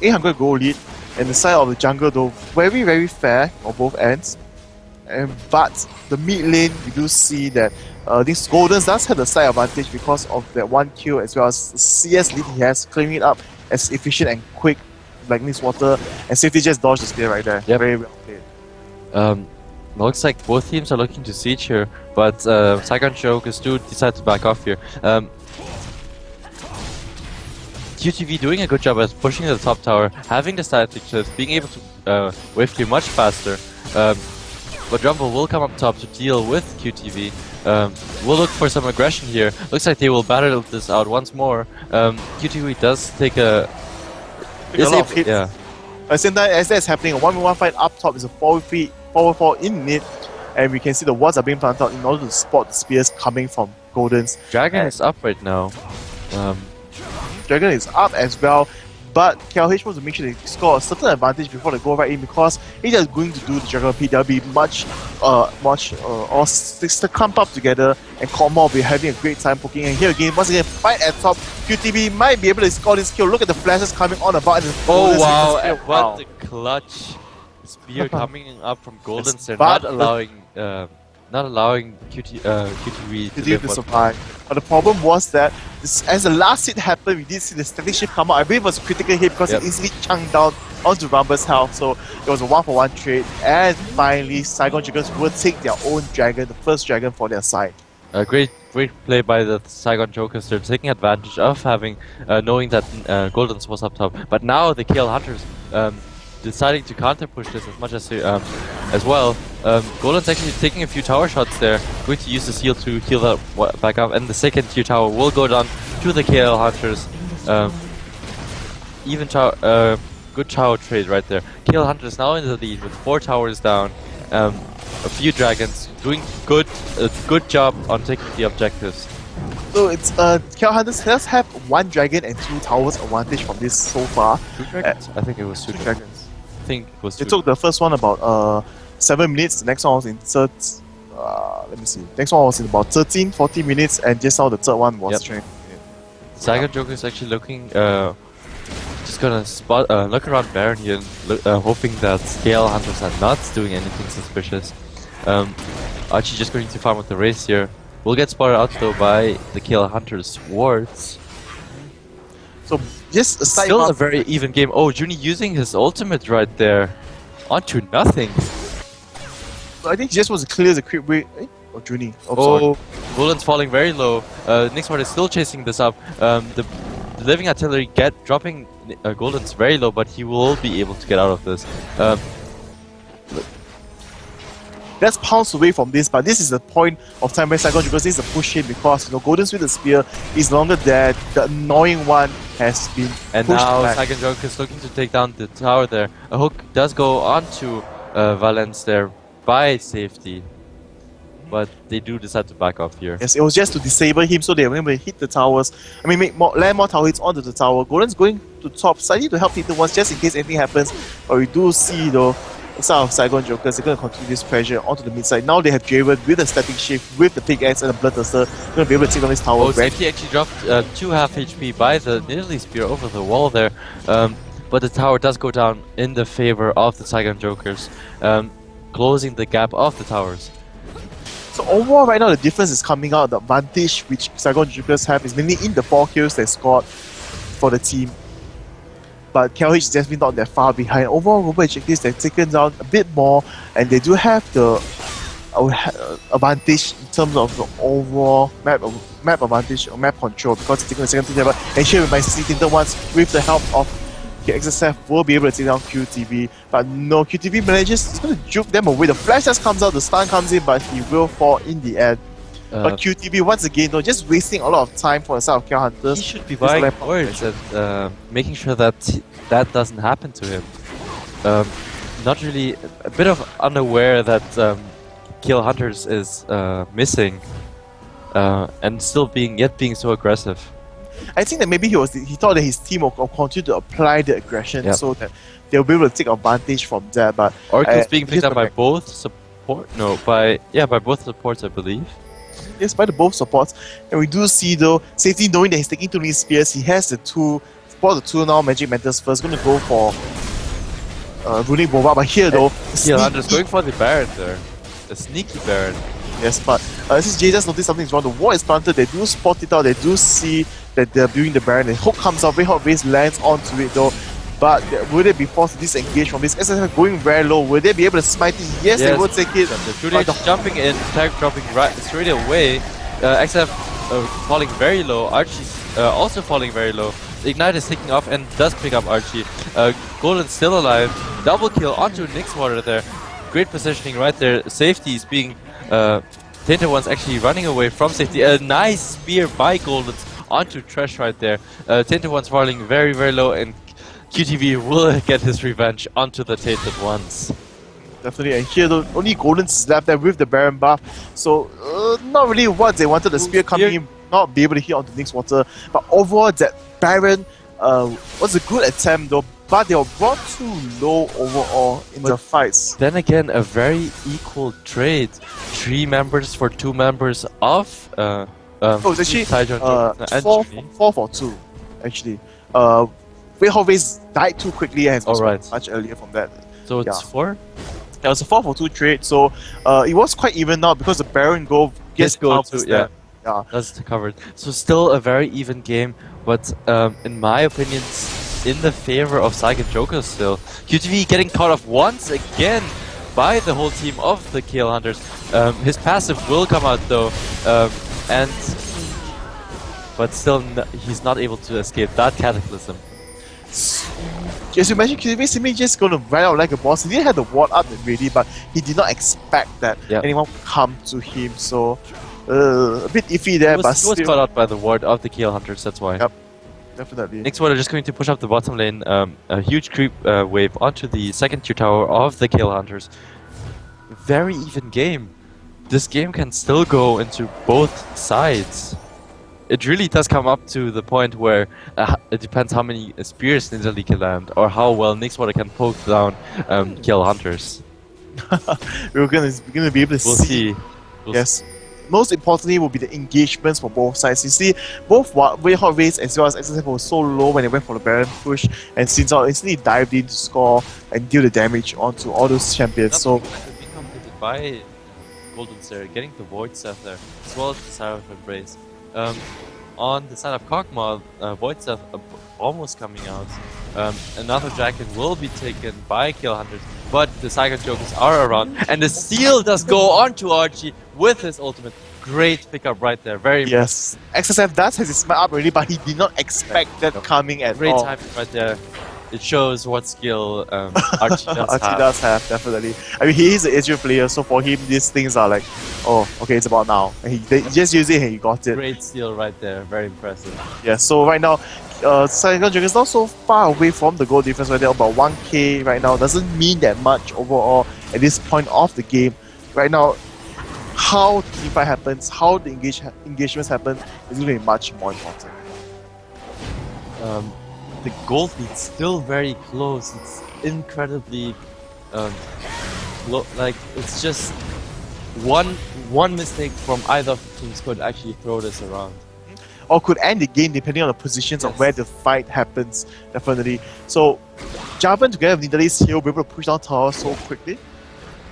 800 gold lead. And the side of the jungle though very fair on both ends. But the mid lane we do see that this Goldens does have the side advantage because of that one kill as well as the CS lead he has, clearing it up as efficient and quick like Nixwater, and Safety just dodged the spear right there. Very well played. Looks like both teams are looking to siege here, but Saigon Jokers do decide to back off here. QTV doing a good job at pushing the top tower, having the static shift, being able to wave clear much faster. But Rumble will come up top to deal with QTV. We'll look for some aggression here. Looks like they will battle this out once more. QTV does take a lot of hits. Yeah. At the same time, as that's happening, a 1v1 fight up top is a 4v4 in mid, and we can see the wards are being planted out in order to spot the spears coming from Goldens. Dragon is up right now. Dragon is up as well, but KLH wants to make sure they score a certain advantage before they go right in, because if they're going to do the Dragon Pit, there'll be all six to clump up together, and Korma will be having a great time poking. And here again, once again, fight at top. QTV might be able to score this kill. Look at the flashes coming on about. And what the clutch spear coming up from Goldens. They're not allowing QTV to survive. But the problem was that as the last hit happened, we did see the static shift come out. I believe it was a critical hit because it easily chunked down onto Rumble's health. So it was a 1-for-1 trade. And finally, Saigon Jokers will take their own dragon, the first dragon for their side. Great play by the Saigon Jokers. They're taking advantage of having knowing that Goldens was up top. But now the KL Hunters deciding to counter push this as much as well. Goldens actually taking a few tower shots there, going to use the seal to heal that back up, and the second tier tower will go down to the KL Hunters. Good tower trade right there. KL Hunters now in the lead with 4 towers down, a few dragons doing a good job on taking the objectives, So it's KL Hunters does have one dragon and two towers advantage from this so far. Two dragons? I think it was two dragons. I think it was They two. took the first one about 7 minutes, the next one was in let me see. Next one was in about 13, 14 minutes, and just now the third one was 20 minutes. Saigon Joker is actually looking, just gonna look around Baron here, hoping that KL Hunters are not doing anything suspicious. Archie just going to farm with the race here. Will get spotted out though by the KL Hunters wards. So just a side Still a mark- very even game. Oh, Junie using his ultimate right there. Onto nothing. I think he just wants to clear the creep way. Oh, Junie. Oh, sorry. Roland's falling very low. Nixward is still chasing this up. The living artillery dropping Golden's very low, but he will be able to get out of this. Let's pounce away from this, but this is the point of time where Saigon Jokers needs to push in because Golden's with the spear is longer there. The annoying one has been And pushed now back. Saigon Joker is looking to take down the tower there. A hook does go onto Valence there by safety, but they do decide to back off here. Yes, it was just to disable him so they were able to hit the towers. I mean, land more tower hits onto the tower. Golden's going to top slightly to help hit the ones just in case anything happens. But we do see though, some of Saigon Jokers, they're going to continue this pressure onto the mid side. Now they have Draven with a static shift, with the pickaxe and the Bloodthirster, going to be able to take on this tower. Oh, safety actually dropped 2 half HP by the Nidalee Spear over the wall there. But the tower does go down in the favor of the Saigon Jokers, closing the gap of the towers. So overall, right now the difference is coming out. The advantage which Saigon Jokers have is mainly in the 4 kills they scored for the team. But KLH is definitely not that far behind. Overall, global objectives they've taken down a bit more, and they do have the advantage in terms of the overall map advantage or map control because they're taking the second team level. And here we might see Tinted Ones with the help of XSF will be able to take down QTV, but no, QTV manages, he's going to juke them away. The flash just comes out, the stun comes in, but he will fall in the end. But QTV once again though, just wasting a lot of time for the side of KL Hunters. He should be buying wards and making sure that that doesn't happen to him. Not really, a bit of unaware that KL Hunters is missing and still being so aggressive. I think that maybe he thought that his team will continue to apply the aggression so that they'll be able to take advantage from that. But Oracle's being picked up by both support. No, by both supports, I believe. Yes, by the both supports. And we do see though, Safety knowing that he's taking too many spears, he has the two now Magic Mentors first, gonna go for Runic Boba, but here though KL Hunters going for the Baron there. A sneaky Baron. Yes, but since Jay just noticed something's wrong, the wall is planted, they do spot it out, they do see that they're building the Baron, the hook comes out, very hot race lands onto it though. But will they be forced to disengage from this? SSF going very low, will they be able to smite it? Yes, they will take it. The shooting jumping in, tag dropping right straight away. XF falling very low, Archie's also falling very low. Ignite is taking off and does pick up Archie. Golden's still alive, double kill onto Nixwater there. Great positioning right there, safety is being... Tainted One's actually running away from safety. A nice spear by Golden onto Trash right there. Tainted One's falling very, very low, and QTV will get his revenge onto the Tainted Ones. Definitely, and here the only Golden's left there with the Baron buff, so not really what they wanted. The spear coming in, not be able to hit onto Nixwater, but overall that Baron was a good attempt though, but they were brought too low overall in the fights. Then again, a very equal trade. 3 members for 2 members of it's actually 4 for 2 actually. Wei Hao-Wei's died too quickly and was much earlier from that. So it's 4? It was a 4 for 2 trade, so it was quite even now because the Baron Go gets that's covered. So still a very even game, but in my opinion, in the favor of Saigon Joker still. QTV getting caught off once again by the whole team of the KL Hunters. His passive will come out though, but still he's not able to escape that Cataclysm. As you mentioned, QTV is simply just going to ride out like a boss. He didn't have the ward up ready, but he did not expect that anyone would come to him, so a bit iffy there. He was caught out by the ward of the KL Hunters, that's why. Yep, definitely. Next one, are just going to push up the bottom lane, a huge creep wave onto the second tier tower of the KL Hunters. Very even game. This game can still go into both sides. it really does come up to the point where it depends how many spears Ninja can land, or how well Nixwater can poke down kill hunters. we're gonna be able to We'll see. Yes. Most importantly will be the engagements for both sides. You see, both Way Hot Race as well as XSF were so low when they went for the Baron push, and Sinzao instantly dived in to score and deal the damage onto all those champions. That's so being completed by Golden Stair, getting the Void Staff there, as well as the Seraph Embrace. On the side of Kog'Maw, Void Staff almost coming out. Another Dragon will be taken by Kill Hunters, but the Saigon Jokers are around, and the Steel does go on to Archie with his ultimate. Great pickup right there, very yes. XSF does has his smite up already, but he did not expect that coming at great all. timing right there. It shows what skill Archie does have, definitely. I mean, he is an Israel player, so for him, these things are like, oh, okay, it's about now. And he just used it and he got it. Great steal right there, very impressive. Yeah, so right now, Saigon Dragon is not so far away from the goal difference right there, about 1k right now. Doesn't mean that much overall at this point of the game. Right now, how the teamfight happens, how the engagements happen is going to be much more important. The gold lead's still very close. It's incredibly, like it's just one mistake from either of the teams could actually throw this around, or could end the game depending on the positions of where the fight happens. Definitely. So, Javan together with Nidalee here will be able to push down tower so quickly.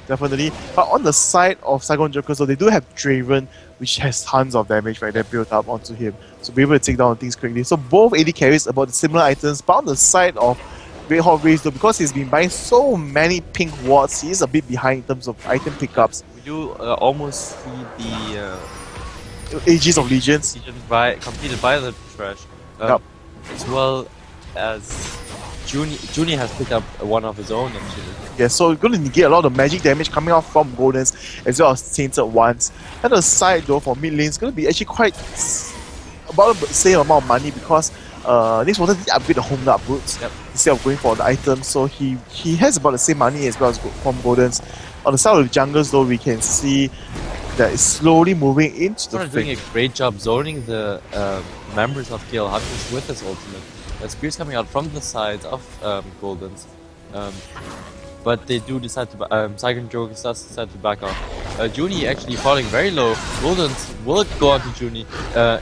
Definitely. But on the side of Saigon Joker, so they do have Draven, which has tons of damage right there built up onto him. So be able to take down things quickly. So both AD carries about the similar items, but on the side of Red Hot Race though, because he's been buying so many pink wards, he is a bit behind in terms of item pickups. We do almost see the Ages of Legions completed by the trash, as well as Junie has picked up one of his own actually. Yeah, so we're going to negate a lot of magic damage coming out from Goldens as well as Tainted Ones. And the side though for mid lane is going to be actually quite about the same amount of money because Nixwater did upgrade the home guard boots instead of going for the items, so he has about the same money as well as from Goldens. On the side of the jungles though, we can see that it's slowly moving into the doing a great job zoning the members of KL Hunters with his ultimate. Spears coming out from the side of Goldens. But they do decide to Saigon Jokers does decide to back off. Junie actually falling very low. Goldens will go on to Junie.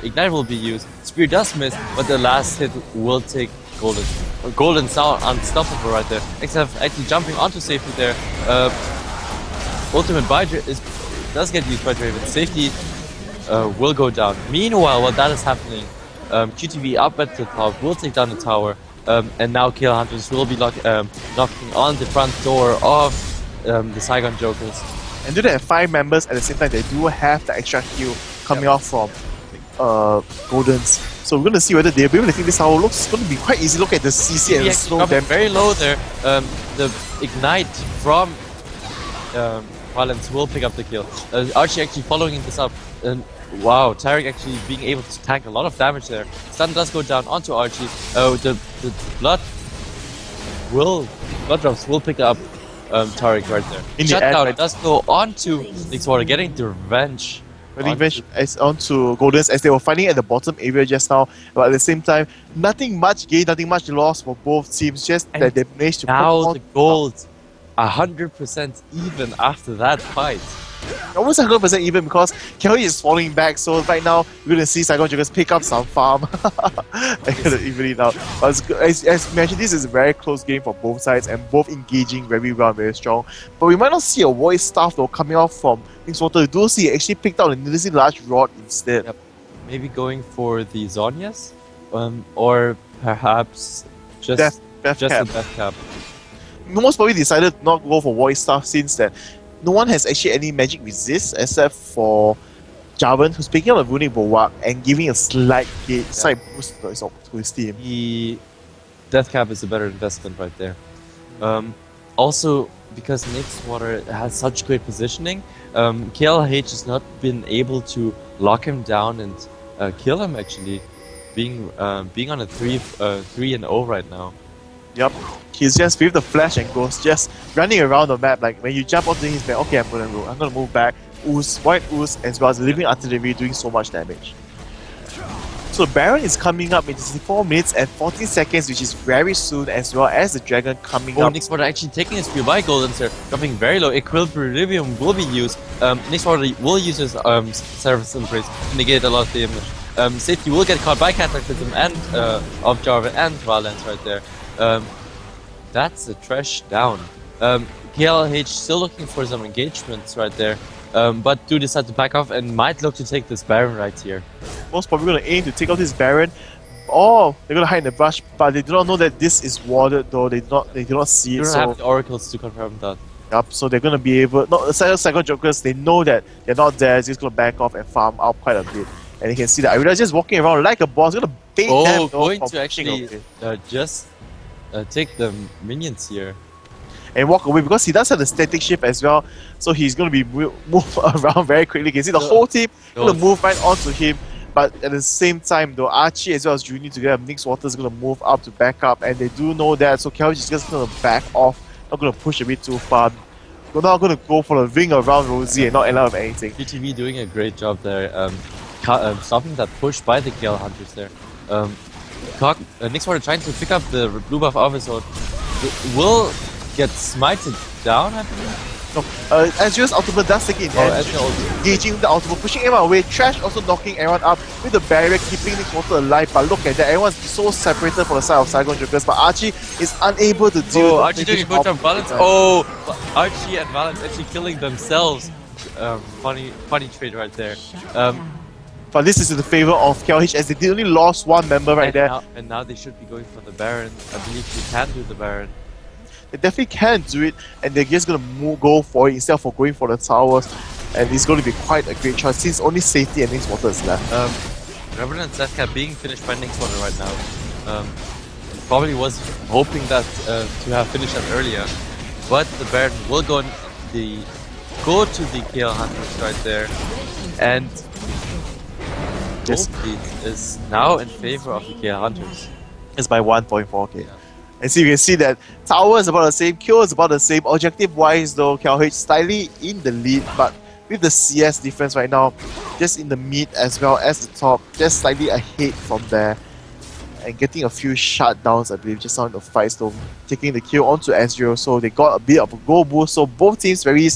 Ignite will be used. Spear does miss, but the last hit will take Goldens. Goldens now unstoppable right there. XF actually jumping onto safety there. Ultimate by does get used by Draven. Safety will go down. Meanwhile, while that is happening, QTV up at the top will take down the tower. And now Kill Hunters will be knocking on the front door of the Saigon Jokers. And do they have 5 members at the same time? They do have the extra heal coming off from Goldens. So we're going to see whether they'll be able to take this tower. Looks going to be quite easy. Look at the CC and the slow damage. Very low there. The Ignite from Valence will pick up the kill. Archie actually following this up. Wow, Tarek actually being able to tank a lot of damage there. Stun does go down onto Archie. The blood drops will pick up Tarek right there. Shutdown does go onto Nixwater, getting the revenge. Revenge onto Goldens as they were fighting at the bottom area just now. But at the same time, nothing much gain, nothing much loss for both teams. Just that they managed to now the gold 100% even after that fight. Almost 100% even because KLH is falling back, so right now we're going to see Saigon Jokers pick up some farm. Even it out. But as mentioned, this is a very close game for both sides and both engaging very well and very strong. But we might not see a voice staff though coming off from Nixwater. We do see actually picked out a needlessly large rod instead. Yep. Maybe going for the Zonias? Or perhaps just Death a Cap. Death Cap. Most probably decided not to go for voice staff since that no one has actually any magic resist except for Javan, who's picking up a runic Bulwark and giving a slight boost to his team. The Death Cap is a better investment right there. Also, because Nixwater has such great positioning, KLH has not been able to lock him down and kill him actually, being on a 3-0 right now. Yep, he's just with the flash and ghost, just running around the map. Like when you jump onto his back, okay, I'm gonna move back. Ooze, white ooze, as well as living artillery doing so much damage. So the Baron is coming up in 64 minutes and 14 seconds, which is very soon, as well as the Dragon coming up. Next Water actually taking his spear by Golden Sir, dropping very low. Equilibrium will be used. Next Water will use his Service Embrace to negate a lot of damage. Safety will get caught by Cataclysm and of Jarvan and Valence right there. That's a trash down. KLH still looking for some engagements right there. But do decide to back off and might look to take this Baron right here. Most probably going to aim to take out this Baron, or they're going to hide in the brush, but they do not know that this is warded though. They do not see it. You don't so have the oracles to confirm that. Yep, so they're going to be able. No, the second Jokers, they know that they're not there. They're just going to back off and farm out quite a bit. And you can see that Irina is just walking around like a boss, going to bait them. Going to actually just take the minions here and walk away, because he does have the static shift as well, so he's going to be move around very quickly. You can see the whole team going to move right onto him, but at the same time though, Archie as well as Juni together, Nyx Water is going to move up to back up, and they do know that, so KLH is just going to back off, not going to push a bit too far. We're not going to go for the ring around Rosie and not end up with anything. BTV doing a great job there, stopping that push by the KL Hunters there. Nyx Water trying to pick up the blue buff off his own. Will get smited down, I believe. No, Ezreal's ultimate does take it in hand, engaging the ultimate, pushing everyone away. Trash also knocking everyone up with the barrier, keeping Nyx Water alive. But look at that, everyone's so separated from the side of Saigon Jokers, but Archie is unable to deal with Archie doing a good job. Valence. Archie and Valence actually killing themselves. Funny trade right there. But this is in the favor of KLH, as they only lost one member right there. And now they should be going for the Baron. I believe they can do the Baron. They definitely can do it, and they're just going to go for it instead of going for the towers. And it's going to be quite a great choice, since only Safety and Nyx Water is left. Revenant Zethka being finished by Nyx Water right now. Probably was hoping that to have finished that earlier. But the Baron will go to the KL Hunters right there. And Gold is now in favor of the KL Hunters. It's by 1.4k. Yeah. And so you can see that tower is about the same, kill is about the same. Objective wise though, KLH slightly in the lead, but with the CS difference right now, just in the mid as well as the top, just slightly ahead from there. And getting a few shutdowns, I believe, just on the fights though, taking the kill onto Ezreal, so they got a bit of a goal boost. So both teams very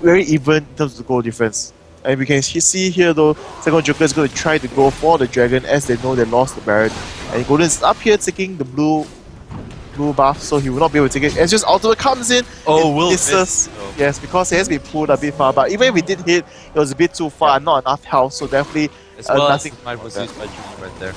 even in terms of the goal difference. And we can see here though, second Joker is going to try to go for the Dragon, as they know they lost the Baron. And Golden is up here taking the blue buff, so he will not be able to take it. It's just ultimate comes in. Will miss. Yes, because he has been pulled a bit far. But even if we did hit, it was a bit too far, not enough health. So definitely as well nothing. As was used by Juni right there.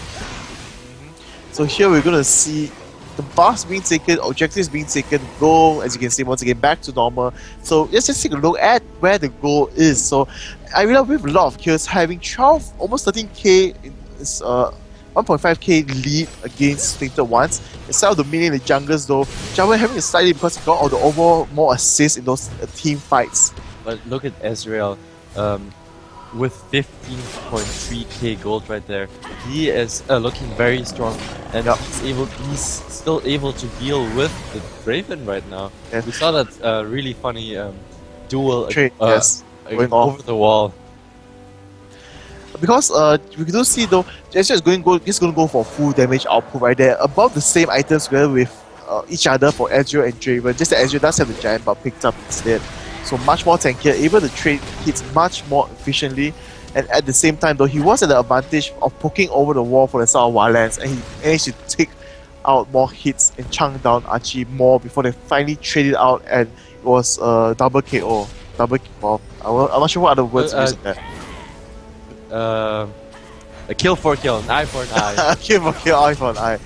So here we're gonna see the buffs being taken, objectives being taken, goal, as you can see, once again back to normal. So let's just take a look at where the goal is. So I realize with a lot of kills, having 12, almost 13k is 1.5k lead against Fated Ones. Instead of dominating the junglers though, Jarvan having a slightly because he got all the overall more assists in those team fights. But look at Ezreal, with 15.3k gold right there. He is looking very strong, and he's still able to deal with the Draven right now. Yes. We saw that really funny duel going over the wall. Because we do see though, Ezreal is going to go for full damage output right there, above the same items together with each other for Ezreal and Draven. Just that Ezreal does have the giant buff picked up instead. So much more tankier, able to trade hits much more efficiently, and at the same time though, he was at the advantage of poking over the wall for the side of Wildlands, and he managed to take out more hits and chunk down Archie more before they finally traded out, and it was double KO. Well, I'm not sure what other words to use there. A kill for kill, an eye for an eye. A kill for kill, eye for an eye.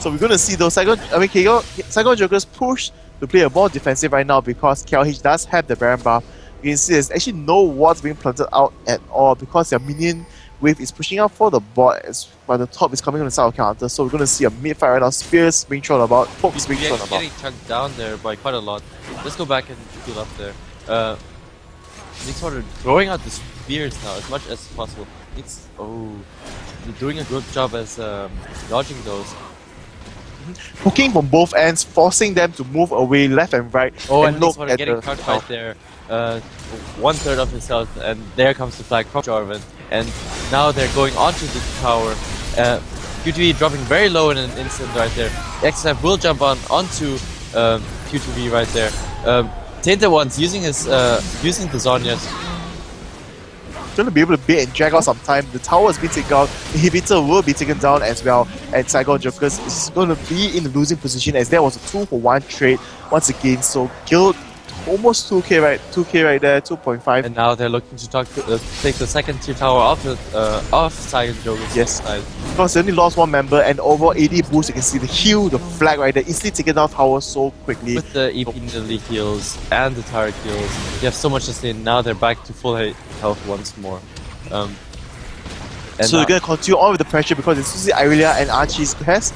So we're gonna see those Saigon Jokers push to play a more defensive right now, because KLH does have the Baron buff. You can see there's actually no wards being planted out at all, because their minion wave is pushing out for the bot, but the top is coming on the side of counter. So we're gonna see a mid fight right now. Spears being thrown about, pokes being thrown about. Getting chunked down there by quite a lot. Let's go back and heal up there. Nyx Water throwing out the spears now as much as possible. They're doing a good job as dodging those. Hooking from both ends, forcing them to move away left and right. And Nyx Water getting caught right there. 1/3 of his health, and there comes the flag from Jarvan. And Now they're going onto the tower. QTV dropping very low in an instant right there. XSF will jump onto QTV right there. Tainted One's using his using the Zhonya's. Going to be able to bait and drag out some time. The tower has been taken out. Inhibitor will be taken down as well. And Saigon Jokers is going to be in the losing position as there was a 2-for-1 trade once again. So killed almost 2k right there, 2.5. And now they're looking to take the second tier tower off Saigon Jokers. Yes, because they only lost one member and over 80 boost. You can see the heal, the flag right there, instantly taking down tower so quickly. With the EP Nidali heals and the turret heals, you have so much to say. Now they're back to full health once more. So they're going to continue on with the pressure because it's Susie, Irelia and Archie has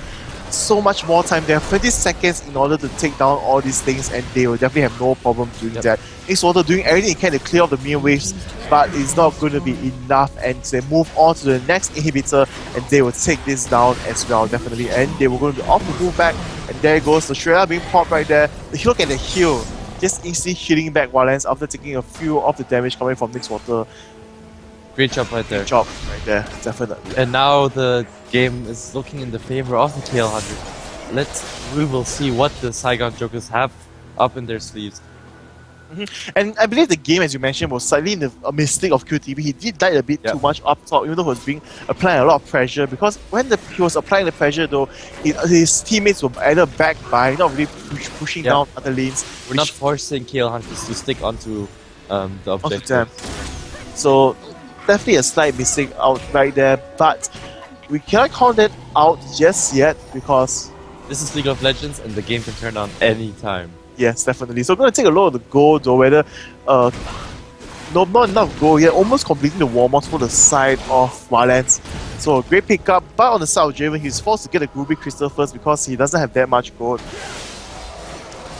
so much more time. They have 20 seconds in order to take down all these things and they will definitely have no problem doing that. Xwater doing everything he can to clear off the minion waves, but it's not going to be enough, and they move on to the next inhibitor and they will take this down as well, definitely. And they were going to be off the move back, and there goes the Shredder being popped right there. Look at the heal, just instantly healing back Valence after taking a few of the damage coming from Xwater. Great job right there. Great job right there, definitely. And now the game is looking in the favor of the KL100. We will see what the Saigon Jokers have up in their sleeves. And I believe the game, as you mentioned, was slightly a mistake of QTV. He did die a bit too much up top, even though he was applying a lot of pressure. Because when he was applying the pressure, though, his teammates were either back by, not really pushing down other lanes. We're not forcing KL100 to stick onto the objective. So definitely a slight mistake out right there, but we cannot call that out just yet because this is League of Legends and the game can turn on any time. Yes, definitely. So we're going to take a look at the goal though, whether no, not enough goal yet, almost completing the warm-ups for the side of Valence. So a great pickup, but on the side of Draven, he's forced to get a Ruby Crystal first because he doesn't have that much gold.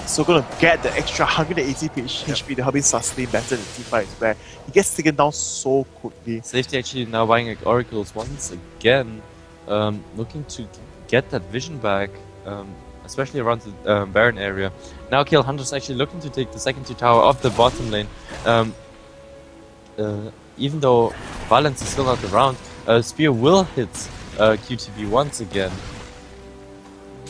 So going to get the extra 180 HP to help him sustain better in the teamfight where he gets taken down so quickly. Safety actually now buying Oracles once again, looking to get that vision back, especially around the Baron area. Now KL100's actually looking to take the second tier tower off the bottom lane. Even though Valence is still not around, Spear will hit QTV once again,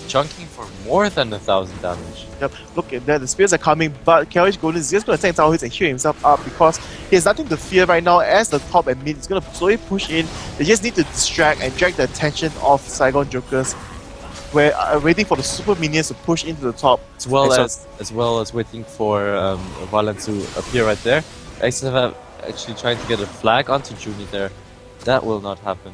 chunking for more than 1,000 damage. Yep, look at that, the spears are coming, but KLH Golden is just going to take tower hits and heal himself up because he has nothing to fear right now as the top and mid is going to slowly push in. They just need to distract and drag the attention of Saigon Jokers, where waiting for the super minions to push into the top. As well as waiting for Valence to appear right there. XF actually trying to get a flag onto Junie there. That will not happen.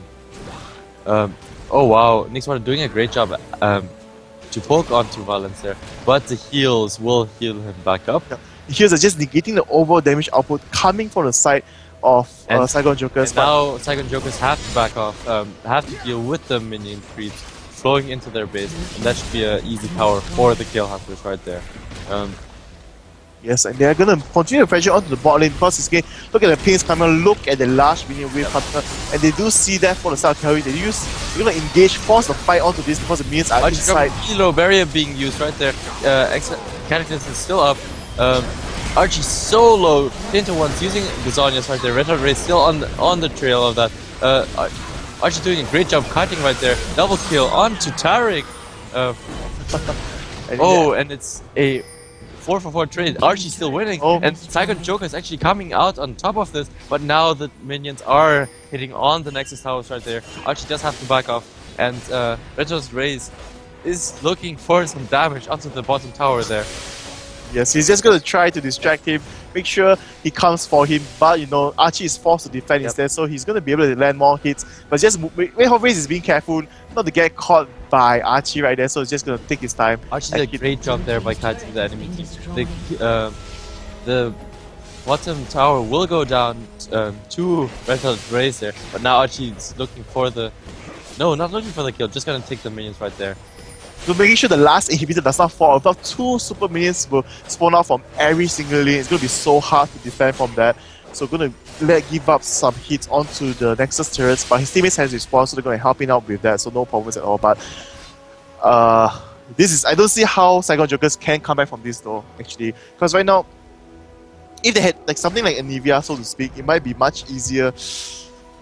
Oh wow, Nixwater doing a great job to poke onto Valence there, but the heals will heal him back up. Yeah. The heals are just negating the overall damage output coming from the side of Saigon Jokers. And now Saigon Jokers have to back off, have to deal with the minion creeps flowing into their base, and that should be an easy tower for the Kill Hunters right there. Yes, and they're gonna continue to pressure onto the bot lane because this game, look at the pings coming, look at the large minion wave hunter, and they do see that for the start of carry. They're gonna engage, force the fight onto this because the minions are inside. Kilo barrier being used right there. Cataclysm is still up. Archie so low. Tainted One's using the Zhonya's right there. Red Hot Ray still on the trail of that. Archie doing a great job cutting right there. Double kill onto Taric. And it's a 4-for-4 trade. Archie's still winning, and Saigon Joker is actually coming out on top of this, but now the minions are hitting on the Nexus towers right there. Archie does have to back off, and Retro's Raze is looking for some damage onto the bottom tower there. Yes, he's just going to try to distract him, make sure he comes for him, but you know, Archie is forced to defend instead, so he's going to be able to land more hits. But just Raze is being careful not to get caught by Archie right there, so he's just going to take his time. Archie did a great job there by kiting the enemy team. The bottom tower will go down to Red Hot Raze there, but now Archie's looking for the... No, not looking for the kill, just going to take the minions right there. So making sure the last inhibitor does not fall. About 2 super minions will spawn out from every single lane. It's going to be so hard to defend from that. So going to give up some hits onto the Nexus turrets, but his teammates has respawned, so they're going to help him out with that. So no problems at all. But I don't see how Saigon Jokers can come back from this though, actually, because right now, if they had like something like Anivia, so to speak, it might be much easier.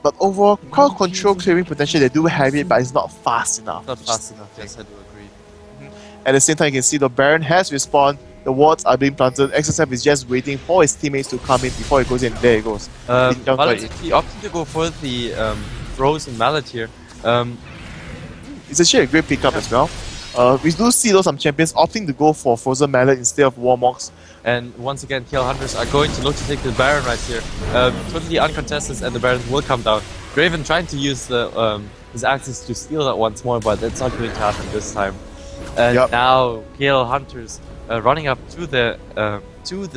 But overall, crowd control clearing potential, they do have it, but it's not fast enough. Not fast enough, yes, I do agree. At the same time, you can see the Baron has respawned, the wards are being planted, XSF is just waiting for his teammates to come in before he goes in. There he goes. Mallet actually opting to go for the Frozen Mallet here. It's actually a great pickup as well. We do see some champions opting to go for Frozen Mallet instead of Warmogs. And once again, KL Hunters are going to look to take the Baron right here. Totally uncontested, and the Baron will come down. Draven trying to use the his axes to steal that once more, but it's not going to happen this time. And now KL Hunters running up to the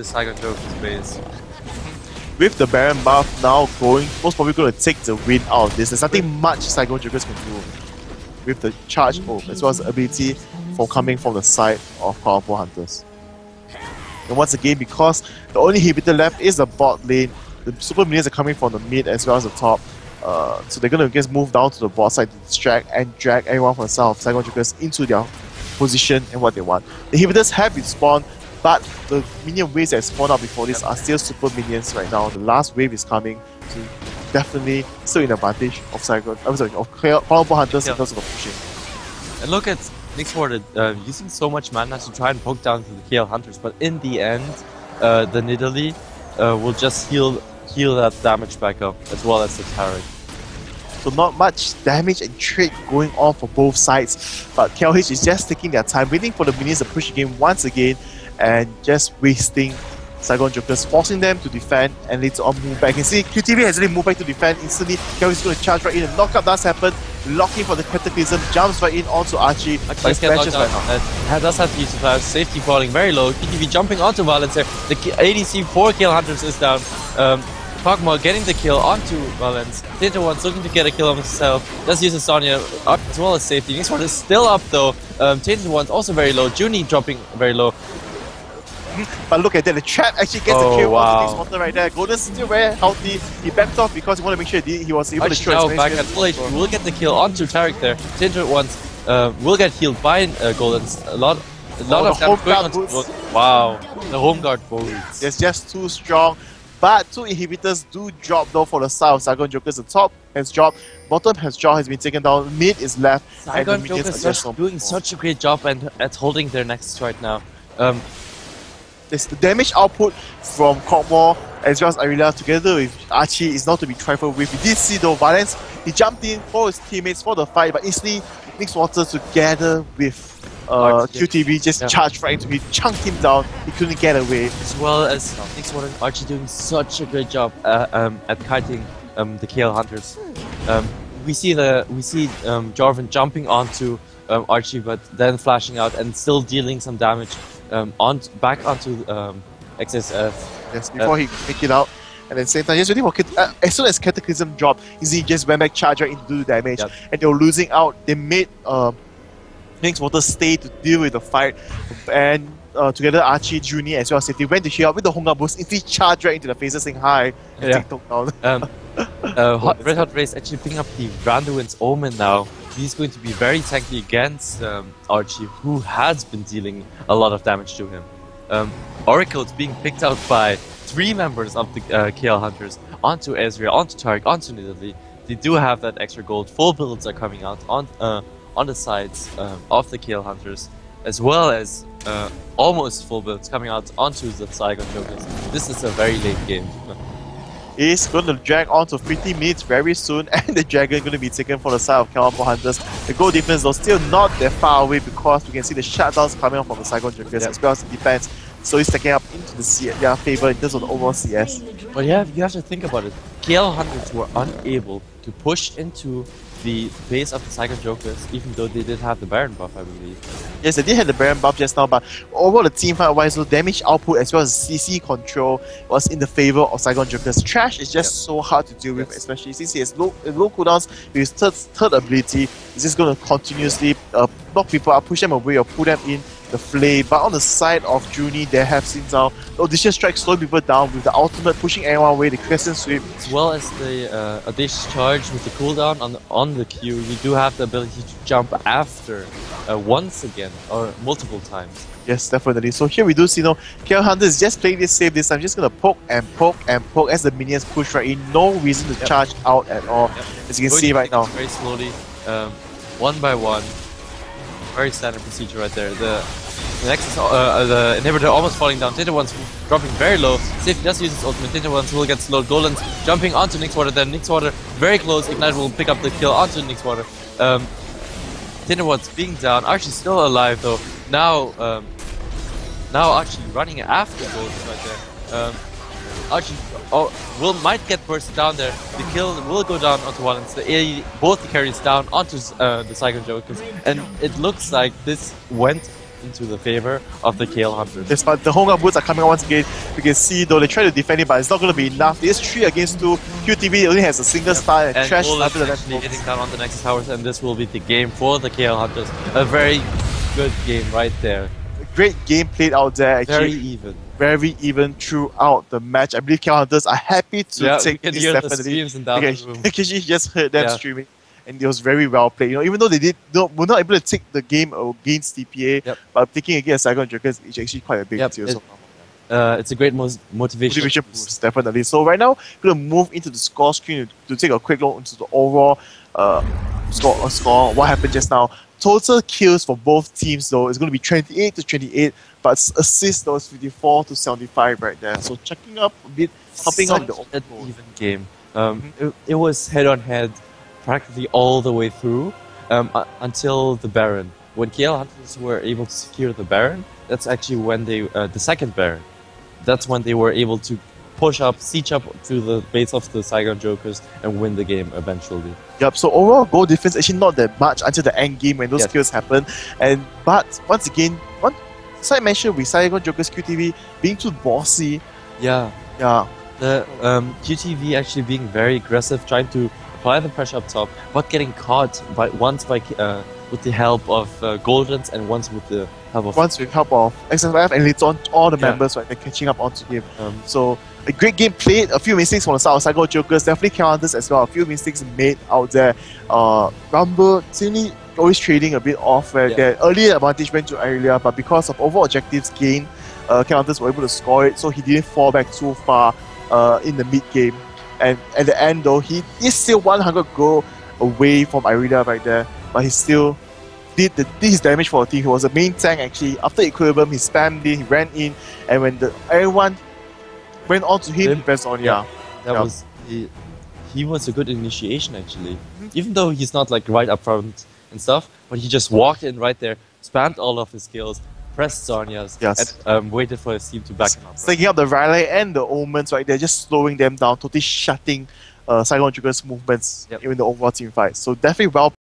Saigon Joker's base. With the Baron buff now going, most probably going to take the win out of this. There's nothing much Saigon Jokers can do with the charge as well as the ability for coming from the side of Powerful Hunters. And once again, because the only inhibitor left is the bot lane, the super minions are coming from the mid as well as the top. So they're going to just move down to the bot side to distract and drag everyone from the side of Saigon Jokers into their position and what they want. The inhibitors have been spawned, but the minion waves that spawned out before this are still super minions right now. The last wave is coming, so definitely still in advantage of Saigon. I'm sorry, of Powerful Hunters in terms of the pushing. And look at Nixwater using so much mana to try and poke down to the KL Hunters, but in the end, the Nidalee will just heal that damage back up, as well as the Tarek. So not much damage and trade going on for both sides, but KLH is just taking their time, waiting for the minions to push the game once again, and just wasting Saigon Jokers, forcing them to defend and later on move back. You can see QTV has really moved back to defend instantly. KLH is going to charge right in, and knockup does happen. Locking for the Cataclysm, jumps right in onto Archie, but smashes right now. Does have to use the safety falling very low. QTV jumping onto Valence here. The ADC for KL Hunters is down. Pogmore getting the kill onto Valence. Tinter One's looking to get a kill on himself. Does use a Sonya up as well as safety. This one is still up though. Tinter One's also very low. Junie dropping very low. But look at that, the trap actually gets the kill onto Nixwater right there. Golden's still very healthy. He backed off because he wanted to make sure he was able to show his back at full HP. Will get the kill onto Tarek there. Tinter One's will get healed by Golden's. A lot of damage going on. Wow, the home guard boots. It's just too strong. But two inhibitors do drop though for the side of Saigon Jokers. The top has dropped, bottom has dropped, has been taken down, mid is left. Saigon Jokers are doing such a great job at holding their nexus right now. The damage output from Cockmore as well as Aurelia together with Archie is not to be trifled with. We did see though Valence, he jumped in for his teammates for the fight, but instantly Nixwater together with QTV just charged right into him, chunked him down, he couldn't get away. As well as Nixwater and Archie doing such a great job at kiting the KL Hunters. We see Jarvan jumping onto Archie, but then flashing out and still dealing some damage back onto XSF. Yes, before he make it out. And at the same time, just waiting for as soon as Cataclysm dropped, he just went back, charge right in to do the damage. And they were losing out. They made Nixwater stay to deal with the fight. And together, Archie, Junie, as well as Safety went to heal out with the Honga boost, instantly charged right into the faces saying hi. And down. Red Hot Race actually picking up the Randuin's Omen now. He's going to be very tanky against Archie, who has been dealing a lot of damage to him. Oracle is being picked out by 3 members of the KL Hunters onto Ezreal, onto Tarek, onto Nidalee. They do have that extra gold. Full builds are coming out on the sides of the KL Hunters, as well as almost full builds coming out onto the Saigon Jokers. This is a very late game. Is going to drag on to 50 minutes very soon, and the Dragon going to be taken for the side of Powerful Hunters. The goal difference though still not that far away because we can see the shutdowns coming up from the Saigon Jokers as well as the defense. So he's taking up into their favor in terms of the overall CS. But you have to think about it. KL Hunters were unable to push into the base of the Saigon Jokers, even though they did have the Baron buff, I believe. Yes, they did have the Baron buff just now, but overall the team fight wise, the damage output as well as CC control was in the favor of Saigon Jokers. Trash is just so hard to deal with, especially since he has low cooldowns with his third ability. He's just going to continuously knock people out, push them away or pull them in the flame. But on the side of Junie, they have since now the audition strike slowing people down with the ultimate pushing everyone away, the crescent sweep. As well as the audacious charge with the cooldown on the Q, you do have the ability to jump after once again or multiple times. Yes, definitely. So here we do see, KL Hunter is just playing this safe this time, just gonna poke and poke and poke as the minions push right in. No reason to charge out at all, as you can see right now. Very slowly, one by one. Very standard procedure right there. The Nexus, the inhibitor almost falling down. Tinter's dropping very low. Safety does use his ultimate. Tinter's will get slowed. Golan's jumping onto Nixwater. Then Nixwater very close. Ignite will pick up the kill onto Nixwater. Tinter's being down. Archie's still alive though. Now Archie running after Golan's right there. Archie might get bursted down there. The kill will go down onto one. It's the AE, both the carries down onto the Cyclone Jokers, and it looks like this went into the favor of the KL Hunters. Yes, but the Honga Boots are coming out once again. You can see though they try to defend it, but it's not going to be enough. It's 3 against 2. QTV only has a single star and trash after the next hitting down on the Nexus Towers, and this will be the game for the KL Hunters. A very good game right there. Great game played out there. Actually. Very even throughout the match. I believe KL Hunters are happy to take this definitely. Actually, just heard them streaming, and it was very well played. Even though they were not able to take the game against TPA, but taking against Cyclone Jokers is actually quite a big deal. It's a great motivation boost, definitely. So right now, we're gonna move into the score screen to take a quick look into the overall score. What happened just now? Total kills for both teams though is going to be 28 to 28, but assists though is 54 to 75 right there. So checking up a bit, hopping on the even game. It was head on head practically all the way through until the Baron. When KL Hunters were able to secure the Baron, that's actually when they the second Baron. That's when they were able to siege up to the base of the Cyclone Jokers and win the game eventually. Yep, so overall goal difference actually not that much until the end game when those kills happen. But once again, one side mention with Cyclone Jokers QTV being too bossy. Yeah. The QTV actually being very aggressive, trying to apply the pressure up top, but getting caught once with the help of Goldens and once with the help of XFF and later on all the members right, they're catching up onto him. So a great game played, a few mistakes from the side of Cyclone Jokers, definitely KL Hunters as well, a few mistakes made out there. Rumble seemingly always trading a bit off where their early advantage went to Irelia, but because of overall objectives gained, KL Hunters were able to score it, so he didn't fall back too far in the mid game. And at the end though, he is still 100 goal away from Irelia right there, but he still did his damage for the team. He was the main tank actually. After Equilibrium, he spammed it, he ran in, and when everyone went on to him, he pressed on. He was a good initiation actually. Even though he's not like right up front and stuff, but he just walked in right there, spammed all of his skills, pressed Zhonya's, and waited for his team to back him up. Taking up the Riley and the Omens right there, just slowing them down, totally shutting Cyclone Jokers' movements in the overall team fight. So definitely well